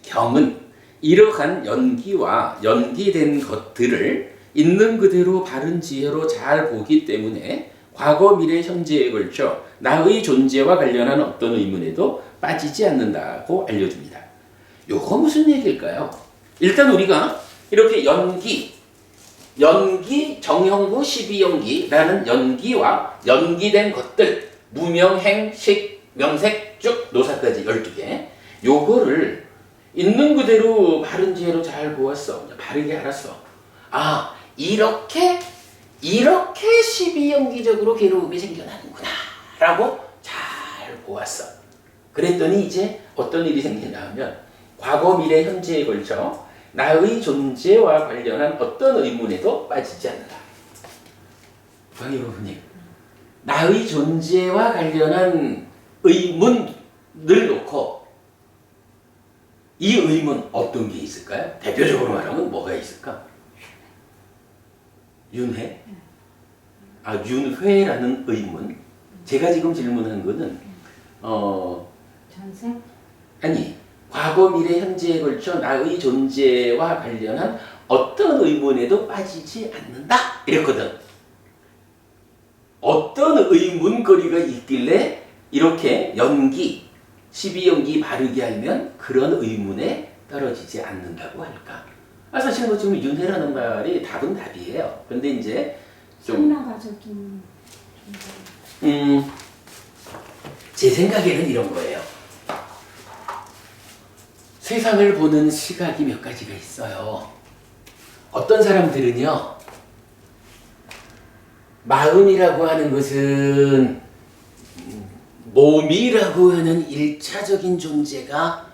Speaker 1: 경은 이러한 연기와 연기된 것들을 있는 그대로 바른 지혜로 잘 보기 때문에 과거, 미래, 현재에 걸쳐 나의 존재와 관련한 어떤 의문에도 빠지지 않는다고 알려줍니다. 요거 무슨 얘기일까요? 일단 우리가 이렇게 연기, 정형구 12연기라는 연기와 연기된 것들 무명, 행, 식, 명색, 쭉, 노사까지 12개 요거를 있는 그대로 바른 지혜로 잘 보았어. 바르게 알았어. 아, 이렇게 12연기적으로 괴로움이 생겨나는구나 라고 잘 보았어. 그랬더니 이제 어떤 일이 생기냐 하면 과거, 미래, 현재에 걸쳐 나의 존재와 관련한 어떤 의문에도 빠지지 않는다. 강의부님, 나의 존재와 관련한 의문을 놓고 이 의문 어떤 게 있을까요? 대표적으로 말하면 뭐가 있을까? 윤회? 윤회라는 의문. 제가 지금 질문한 거는
Speaker 3: 전생?
Speaker 1: 아니 과거, 미래, 현재에 걸쳐 나의 존재와 관련한 어떤 의문에도 빠지지 않는다 이랬거든. 어떤 의문거리가 있길래 이렇게 연기, 12연기 바르게 알면 그런 의문에 떨어지지 않는다고 할까? 사실 뭐 지금 윤회라는 말이 답은 답이에요. 근데 이제 좀
Speaker 3: 상나가족인
Speaker 1: 제 생각에는 이런 거예요. 세상을 보는 시각이 몇 가지가 있어요. 어떤 사람들은요, 마음이라고 하는 것은 몸이라고 하는 일차적인 존재가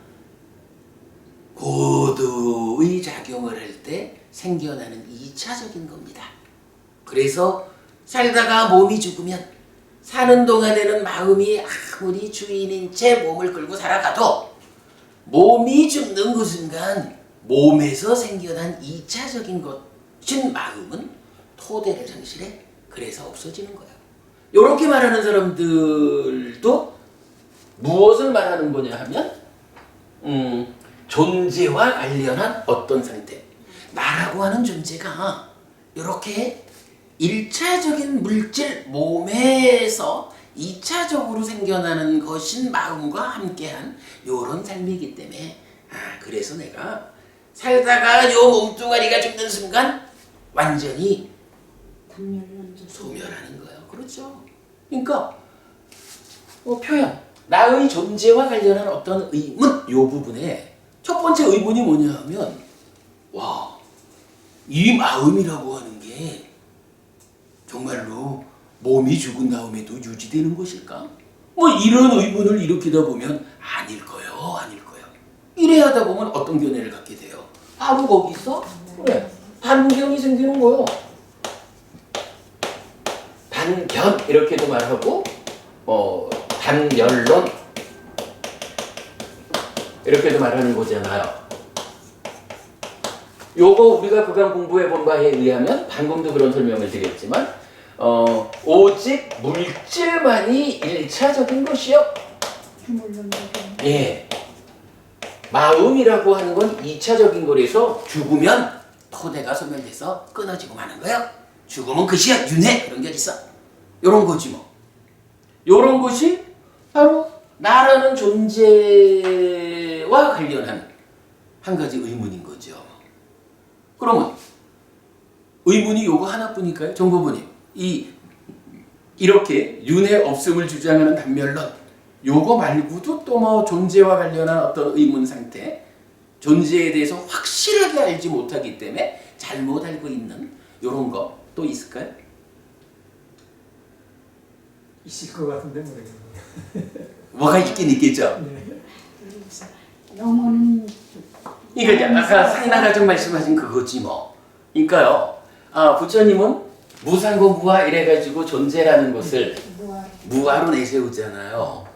Speaker 1: 고도의 작용을 할 때 생겨나는 2차적인 겁니다. 그래서 살다가 몸이 죽으면 사는 동안에는 마음이 아무리 주인인 채 몸을 끌고 살아가도 몸이 죽는 그 순간 몸에서 생겨난 2차적인 것인 마음은 토대를 상실해. 그래서 없어지는 거예요. 이렇게 말하는 사람들도 무엇을 말하는 거냐 하면 존재와 관련한 어떤 상태, 나라고 하는 존재가 이렇게 1차적인 물질 몸에서 2차적으로 생겨나는 것인 마음과 함께한 이런 삶이기 때문에 그래서 내가 살다가 요 몸뚱아리가 죽는 순간 완전히 소멸하는 거예요. 그렇죠. 그러니까 표현, 나의 존재와 관련한 어떤 의문, 이 부분에 첫 번째 의문이 뭐냐 하면 와, 이 마음이라고 하는 게 정말로 몸이 죽은 다음에도 유지되는 것일까? 뭐 이런 의문을 일으키다 보면 아닐 거예요. 이래 하다 보면 어떤 견해를 갖게 돼요. 바로 거기서 그래, 반견이 생기는 거예요. 반견 이렇게도 말하고 반멸론 이렇게도 말하는 거잖아요. 요거 우리가 그간 공부해 본 바에 의하면 방금도 그런 설명을 드렸지만 오직 물질만이 1차적인 것이요. 예. 마음이라고 하는 건 2차적인 거라서 죽으면 토대가 소멸돼서 끊어지고 마는 거예요. 죽으면 끝이야. 윤회 그런 게 어딨어. 요런 거지 뭐. 요런 것이 바로 나라는 존재와 관련한 한 가지 의문인 거죠. 그러면 의문이 요거 하나뿐일까요? 정보부님, 이렇게 윤회 없음을 주장하는 단멸론, 요거 말고도 또 뭐 존재와 관련한 어떤 의문 상태, 존재에 대해서 확실하게 알지 못하기 때문에 잘못 알고 있는 요런 거 또 있을까요?
Speaker 2: 있을 것 같은데 모르겠네요.
Speaker 1: 뭐가 있긴 있겠죠.
Speaker 2: 네.
Speaker 3: 영혼은
Speaker 1: 그러니까 아까 상나가족 말씀하신 그거지 뭐. 그러니까요. 부처님은 무상고 무아 이래가지고 존재라는 것을 무아로 내세우잖아요.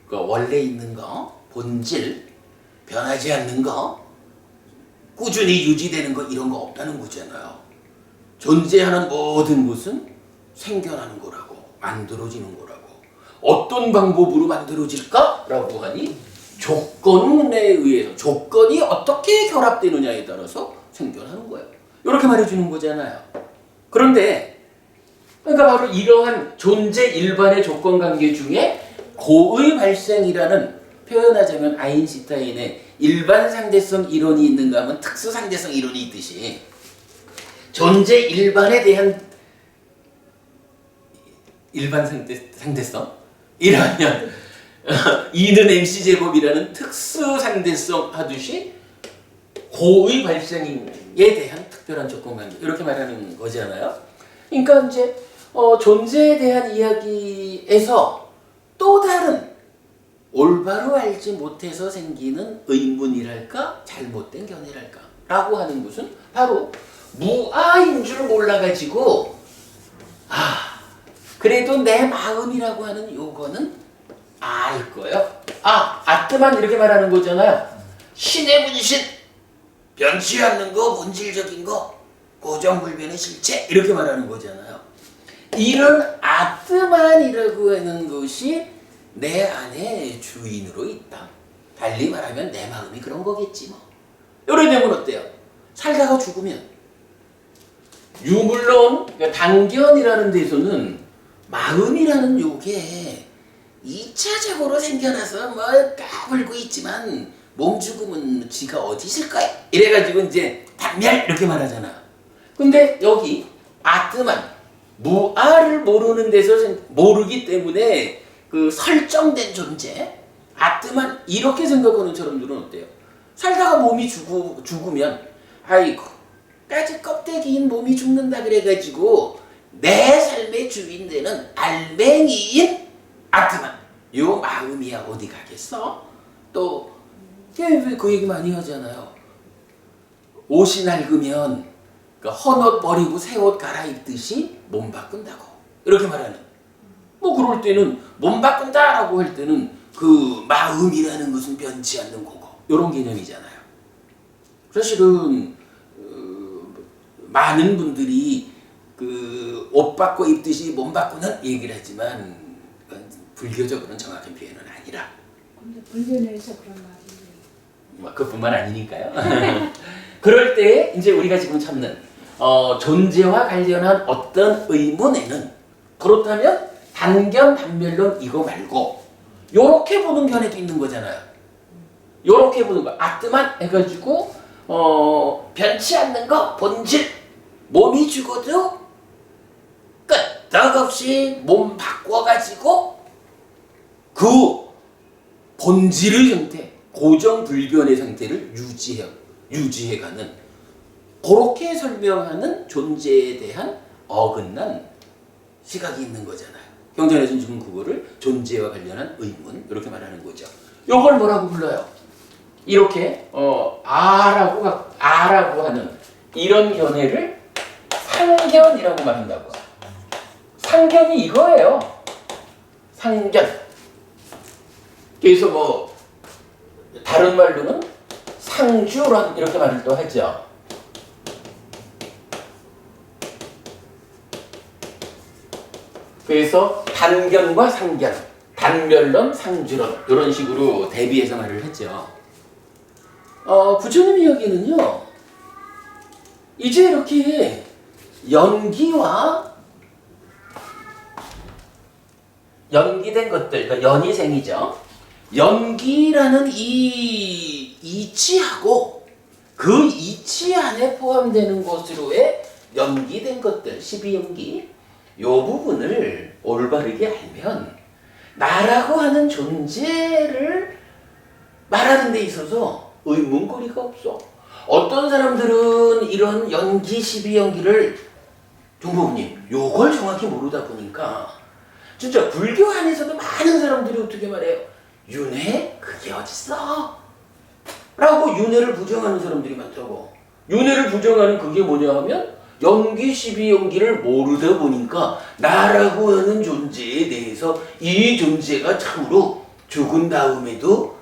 Speaker 1: 그 원래 있는 거, 본질, 변하지 않는 거, 꾸준히 유지되는 거 이런 거 없다는 거잖아요. 존재하는 모든 것은 생겨나는 거라고, 만들어지는 거라고. 어떤 방법으로 만들어질까라고 하니 조건에 의해서 조건이 어떻게 결합되느냐에 따라서 생겨나는 거예요. 이렇게 말해주는 거잖아요. 그런데 그러니까 바로 이러한 존재 일반의 조건 관계 중에 고의 발생이라는, 표현하자면 아인슈타인의 일반 상대성 이론이 있는가 하면 특수 상대성 이론이 있듯이 존재 일반에 대한 일반 상대성 이라면 2는 mc제곱이라는 특수 상대성 하듯이 고의 발생에 대한 특별한 조건 관계 이렇게 말하는 거잖아요. 그러니까 이제 존재에 대한 이야기에서 또 다른 올바로 알지 못해서 생기는 의문이랄까 잘못된 견해랄까 라고 하는 것은 바로 무아인 줄 몰라가지고 그래도 내 마음이라고 하는 요거는 알 거예요. 아트만 이렇게 말하는 거잖아요. 신의 분신, 변치 않는 거, 본질적인 거, 고정불변의 실체 이렇게 말하는 거잖아요. 이런 아트만이라고 하는 것이 내 안에 주인으로 있다. 달리 말하면 내 마음이 그런 거겠지 뭐. 이래 되면 어때요? 살다가 죽으면 물론 단견이라는 데서는 마음이라는 요게 2차적으로 생겨나서 뭐 까불고 있지만 몸 죽으면 지가 어디 있을 거야? 이래가지고 이제 단멸 이렇게 말하잖아. 근데 여기 아트만 무아를 모르는 데서 모르기 때문에 그 설정된 존재 아트만 이렇게 생각하는 사람들은 어때요? 살다가 몸이 죽으면 아이고 까지 껍데기인 몸이 죽는다 그래가지고 내 삶의 주인 되는 알맹이인 아트만 요 마음이야 어디 가겠어? 또 그 얘기 많이 하잖아요. 옷이 낡으면 그 헌옷 버리고 새 옷 갈아입듯이 몸 바꾼다고 이렇게 말하는. 뭐 그럴 때는 몸 바꾼다라고 할 때는 그 마음이라는 것은 변치 않는 거고 이런 개념이잖아요. 사실은 많은 분들이 그 옷 바꿔 입듯이 몸 바꾸는 얘기를 하지만 불교적으로는 정확한 표현은 아니라.
Speaker 3: 근데 불교에서 그런 말이.
Speaker 1: 뭐 그뿐만 아니니까요. 그럴 때 이제 우리가 지금 찾는 존재와 관련한 어떤 의문에는 그렇다면 단견 단멸론 이거 말고 요렇게 보는 견해도 있는 거잖아요. 요렇게 보는 거 아트만 해가지고 변치 않는 거 본질 몸이 죽어도 끄떡없이 몸 바꿔가지고 그 본질의 형태 고정 불변의 상태를 유지해가는 그렇게 설명하는 존재에 대한 어긋난 시각이 있는 거잖아요. 경전에서는 지금 그거를 존재와 관련한 의문 이렇게 말하는 거죠. 이걸 뭐라고 불러요? 이렇게 아라고 하는 이런 견해를 상견이라고 말한다고. 상견이 이거예요. 상견. 그래서 뭐 다른 말로는 상주론 이렇게 말을 또 하죠. 그래서 단견과 상견, 단멸론, 상주론 이런 식으로 대비해서 말을 했죠. 부처님 이야기는요. 이제 이렇게 연기와 연기된 것들, 그러니까 연이생이죠. 연기라는 이 이치하고 그 이치 안에 포함되는 것으로의 연기된 것들, 12연기 요 부분을 올바르게 알면 나라고 하는 존재를 말하는 데 있어서 의문거리가 없어. 어떤 사람들은 이런 연기, 12연기를 종법님 요걸 정확히 모르다 보니까 진짜 불교 안에서도 많은 사람들이 어떻게 말해요? 윤회? 그게 어딨어? 라고 윤회를 부정하는 사람들이 많다고. 윤회를 부정하는 그게 뭐냐 하면 연기 12연기를 모르다 보니까 나라고 하는 존재에 대해서 이 존재가 참으로 죽은 다음에도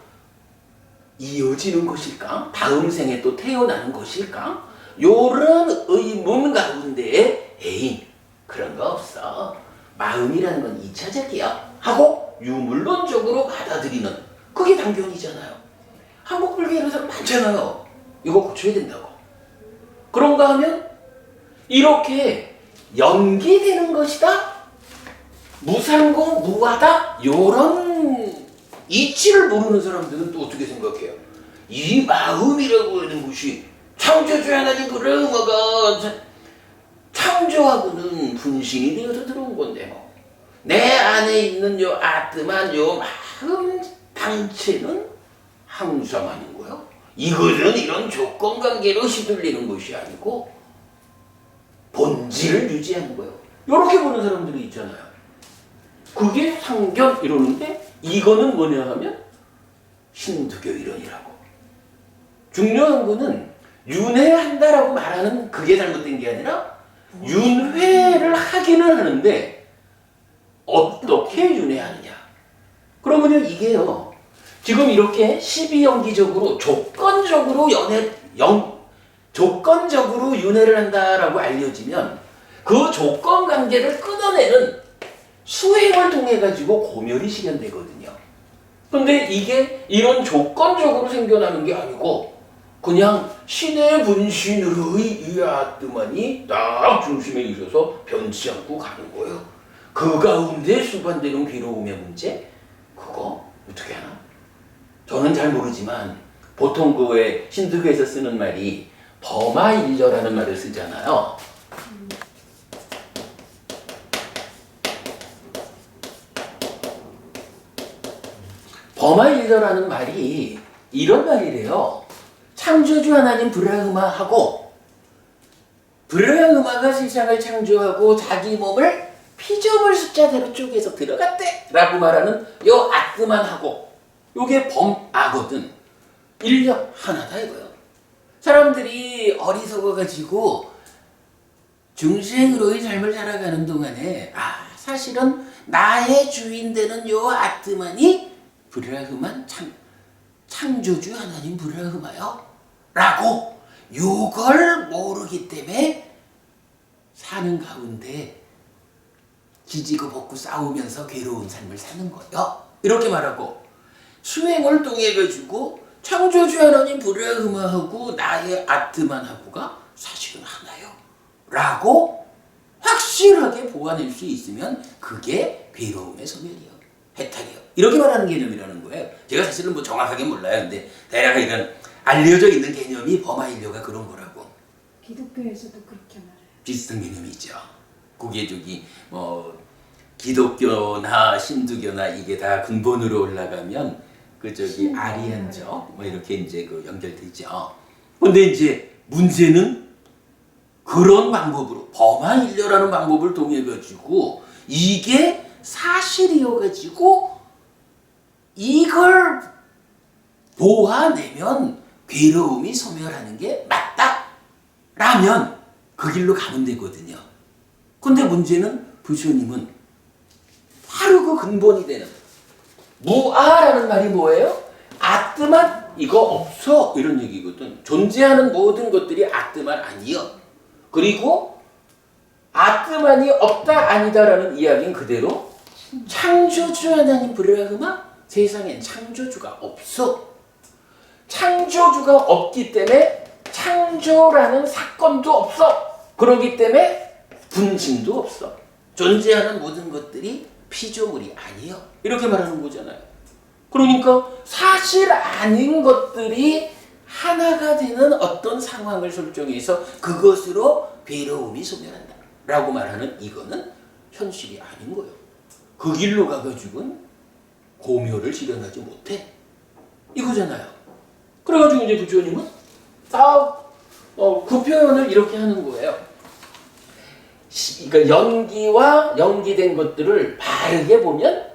Speaker 1: 이어지는 것일까? 다음 생에 또 태어나는 것일까? 요런 의문 가운데 에이 그런 거 없어. 마음이라는 건 2차적이야 하고 유물론적으로 받아들이는 그게 단견이잖아요. 한국 불교에 이런 사람 많잖아요. 이거 고쳐야 된다고. 그런가 하면 이렇게 연기되는 것이다. 무상고 무하다. 요런 이치를 모르는 사람들은 또 어떻게 생각해요? 이 마음이라고 하는 것이 창조주 하나님 그러뭐가 창조하고는 분신이 되어서 들어온 건데 뭐. 내 안에 있는 요 아트만 요 마음 당체는 항상하는 거요. 이것은 이런 조건관계로 휘둘리는 것이 아니고 본질을 유지하는 거예요. 이렇게 보는 사람들이 있잖아요. 그게 상견 이러는데 이거는 뭐냐 하면 힌두교 이론이라고. 중요한 거는 윤회한다라고 말하는 그게 잘못된 게 아니라 윤회를 하기는 하는데 어떻게 윤회하느냐. 그러면 이게요. 지금 이렇게 12연기적으로 조건적으로 조건적으로 윤회를 한다라고 알려지면 그 조건 관계를 끊어내는 수행을 통해 가지고 고멸이 실현되거든요. 근데 이게 이런 조건적으로 생겨나는 게 아니고 그냥 신의 분신으로의 이 아트만이 딱 중심에 있어서 변치 않고 가는 거예요. 그 가운데 수반되는 괴로움의 문제, 그거 어떻게 하나? 저는 잘 모르지만 보통 그왜 신득에서 쓰는 말이 범아일려라는 말을 쓰잖아요. 범아일려라는 말이 이런 말이래요. 창조주 하나님 브라흐마하고 브라흐마가 세상을 창조하고 자기 몸을 피조물 숫자대로 쪼개서 들어갔대 라고 말하는 요 아트만하고 요게 범아거든. 인력 하나다 이거요. 사람들이 어리석어가지고 중생으로의 삶을 살아가는 동안에 사실은 나의 주인 되는 요 아트만이 브라흐만 창조주 하나님 브라흐마요 라고 요걸 모르기 때문에 사는 가운데 기지고 볶고 싸우면서 괴로운 삶을 사는 거예요. 이렇게 말하고 수행을 통해 가지고 창조주 하나님 브라흐마하고 나의 아트만하고가 사실은 하나요 라고 확실하게 보아낼 수 있으면 그게 괴로움의 소멸이요, 해탈이요, 이렇게 말하는 개념이라는 거예요. 제가 사실은 뭐 정확하게 몰라요. 근데 대략 이런 알려져 있는 개념이 범아인료가 그런 거라고.
Speaker 3: 기독교에서도 그렇게 말해요.
Speaker 1: 비슷한 개념이 있죠. 그게 기독교나 신두교나 이게 다 근본으로 올라가면 아리안적 이렇게 이제 연결되죠. 근데 이제 문제는 그런 방법으로 범아인료라는 방법을 통해 가지고 이게 사실이어 가지고 이걸 보아내면 괴로움이 소멸하는 게 맞다 라면 그 길로 가면 되거든요. 근데 문제는 부처님은 바로 그 근본이 되는 무아라는 말이 뭐예요? 아뜨만 이거 없어 이런 얘기거든. 존재하는 모든 것들이 아뜨만 아니여. 그리고 아뜨만이 없다 아니다라는 이야기는 그대로 창조주 하나님 브라흐마 세상엔 창조주가 없어. 창조주가 없기 때문에 창조라는 사건도 없어. 그렇기 때문에 분신도 없어. 존재하는 모든 것들이 피조물이 아니요. 이렇게 말하는 거잖아요. 그러니까 사실 아닌 것들이 하나가 되는 어떤 상황을 설정해서 그것으로 괴로움이 소멸한다 라고 말하는 이거는 현실이 아닌 거예요. 그 길로 가가지고는 고묘를 실현하지 못해. 이거잖아요. 그래가지고 이제 부처님은 그 표현을 이렇게 하는 거예요. 그러니까 연기와 연기된 것들을 바르게 보면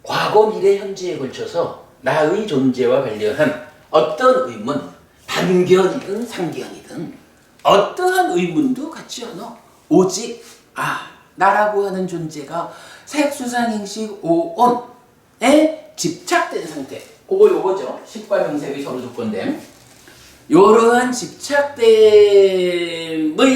Speaker 1: 과거, 미래, 현재에 걸쳐서 나의 존재와 관련한 어떤 의문, 단견이든 상견이든 어떠한 의문도 갖지 않아. 오직 나라고 하는 존재가 색수상행식 오온에 집착된 상태. 요거죠. 식과명색의 서로조건됨. 이러한 집착됨의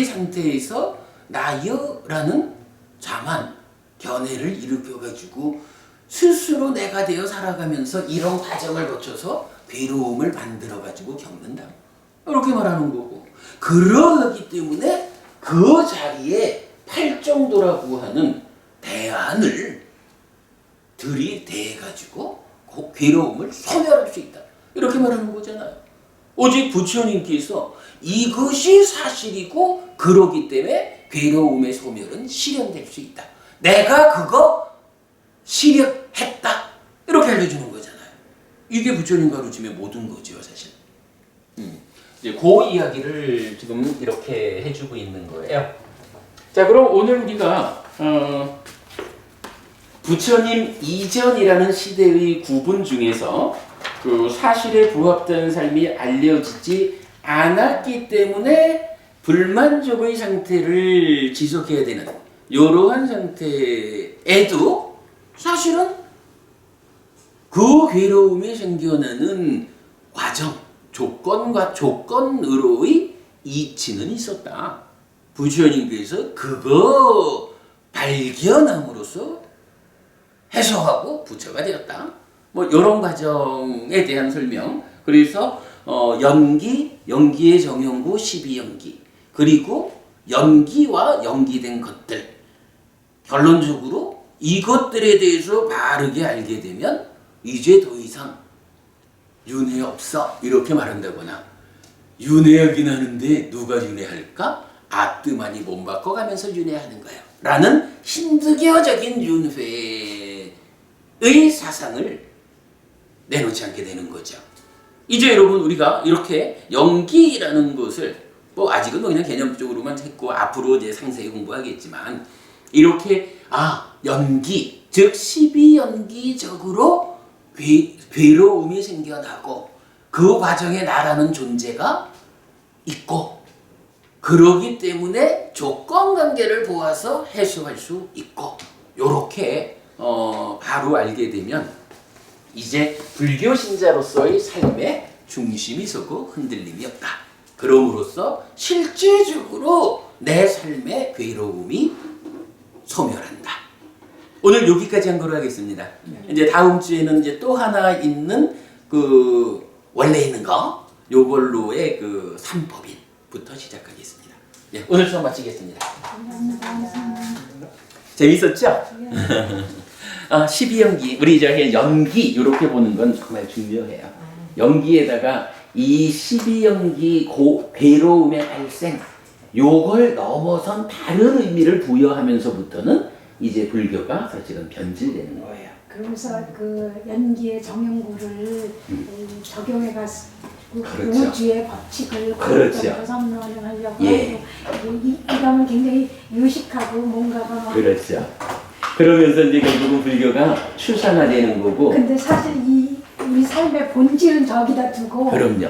Speaker 1: 상태에서 나여라는 자만 견해를 일으켜가지고 스스로 내가 되어 살아가면서 이런 과정을 거쳐서 괴로움을 만들어가지고 겪는다. 이렇게 말하는 거고. 그러기 때문에 그 자리에 팔정도라고 하는 대안을 들이대가지고 그 괴로움을 소멸할 수 있다. 이렇게 말하는 거잖아요. 오직 부처님께서 이것이 사실이고 그러기 때문에 괴로움의 소멸은 실현될 수 있다. 내가 그거 실현했다. 이렇게 알려주는 거잖아요. 이게 부처님 가르침의 모든 거죠, 사실. 이제 그 이야기를 지금 이렇게 해주고 있는 거예요. 자, 그럼 오늘 우리가 부처님 이전이라는 시대의 구분 중에서 그 사실에 부합되는 삶이 알려지지 않았기 때문에 불만족의 상태를 지속해야 되는 이러한 상태에도 사실은 그 괴로움이 생겨나는 과정, 조건과 조건으로의 이치는 있었다. 부처님께서 그거 발견함으로써 해소하고 부처가 되었다. 뭐 이런 과정에 대한 설명. 그래서 연기의 정형구 12연기 그리고 연기와 연기된 것들 결론적으로 이것들에 대해서 바르게 알게 되면 이제 더 이상 윤회 없어 이렇게 말한다거나 윤회하긴 하는데 누가 윤회할까? 아뜨만이 몸 바꿔가면서 윤회하는 거예요 라는 힌두교적인 윤회의 사상을 내놓지 않게 되는 거죠. 이제 여러분 우리가 이렇게 연기라는 것을 뭐 아직은 그냥 개념적으로만 했고 앞으로 이제 상세히 공부하겠지만 이렇게 연기 즉 12연기적으로 괴로움이 생겨나고 그 과정에 나라는 존재가 있고 그러기 때문에 조건관계를 보아서 해소할 수 있고 요렇게 바로 알게 되면 이제 불교 신자로서의 삶에 중심이 서고 흔들림이 없다. 그럼으로써 실제적으로 내 삶의 괴로움이 소멸한다. 오늘 여기까지 한 거로 하겠습니다. 이제 다음 주에는 이제 또 하나 있는 그 원래 있는 거 요걸로의 그 삼법인부터 시작하겠습니다. 예, 오늘 수업 마치겠습니다. 재밌었죠? 12연기 우리 저기 연기 이렇게 보는 건 정말 중요해요. 연기에다가 이 12연기 괴로움의 발생 요걸 넘어선 다른 의미를 부여하면서부터는 이제 불교가 사실은 변질되는 거예요.
Speaker 3: 그러면서 그 연기의 정형구를 적용해 가지고
Speaker 1: 그렇죠.
Speaker 3: 우주의 법칙을
Speaker 1: 그렇죠.
Speaker 3: 선언을 하려고
Speaker 1: 예.
Speaker 3: 하고 이감은 굉장히 유식하고 뭔가가 막
Speaker 1: 그렇죠. 그러면서 이제 결국은 불교가 추상화되는 거고.
Speaker 3: 근데 사실 우리 삶의 본질은 저기다 두고
Speaker 1: 그럼요.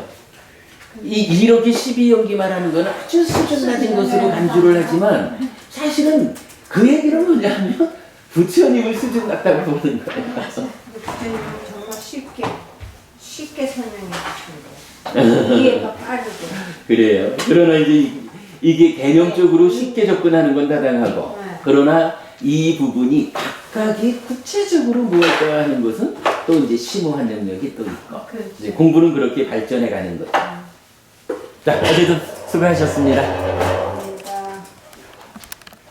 Speaker 1: 이렇게 12연기 말하는 거는 아주 수준 낮은 것으로 간주를 하지만 사실은 그 얘기는 뭐냐면 부처님을 수준 낮다고 보는 거예요.
Speaker 4: 정말 쉽게 설명해 주시는데 이해가 빠르고.
Speaker 1: 그래요. 그러나 이제 이게 개념적으로 쉽게 접근하는 건 타당하고 그러나 이 부분이 각각이 구체적으로 무엇과 하는 것은 또 이제 심오한 영역이 또 있고 이제 공부는 그렇게 발전해 가는 거죠. 자, 어제도 수고하셨습니다.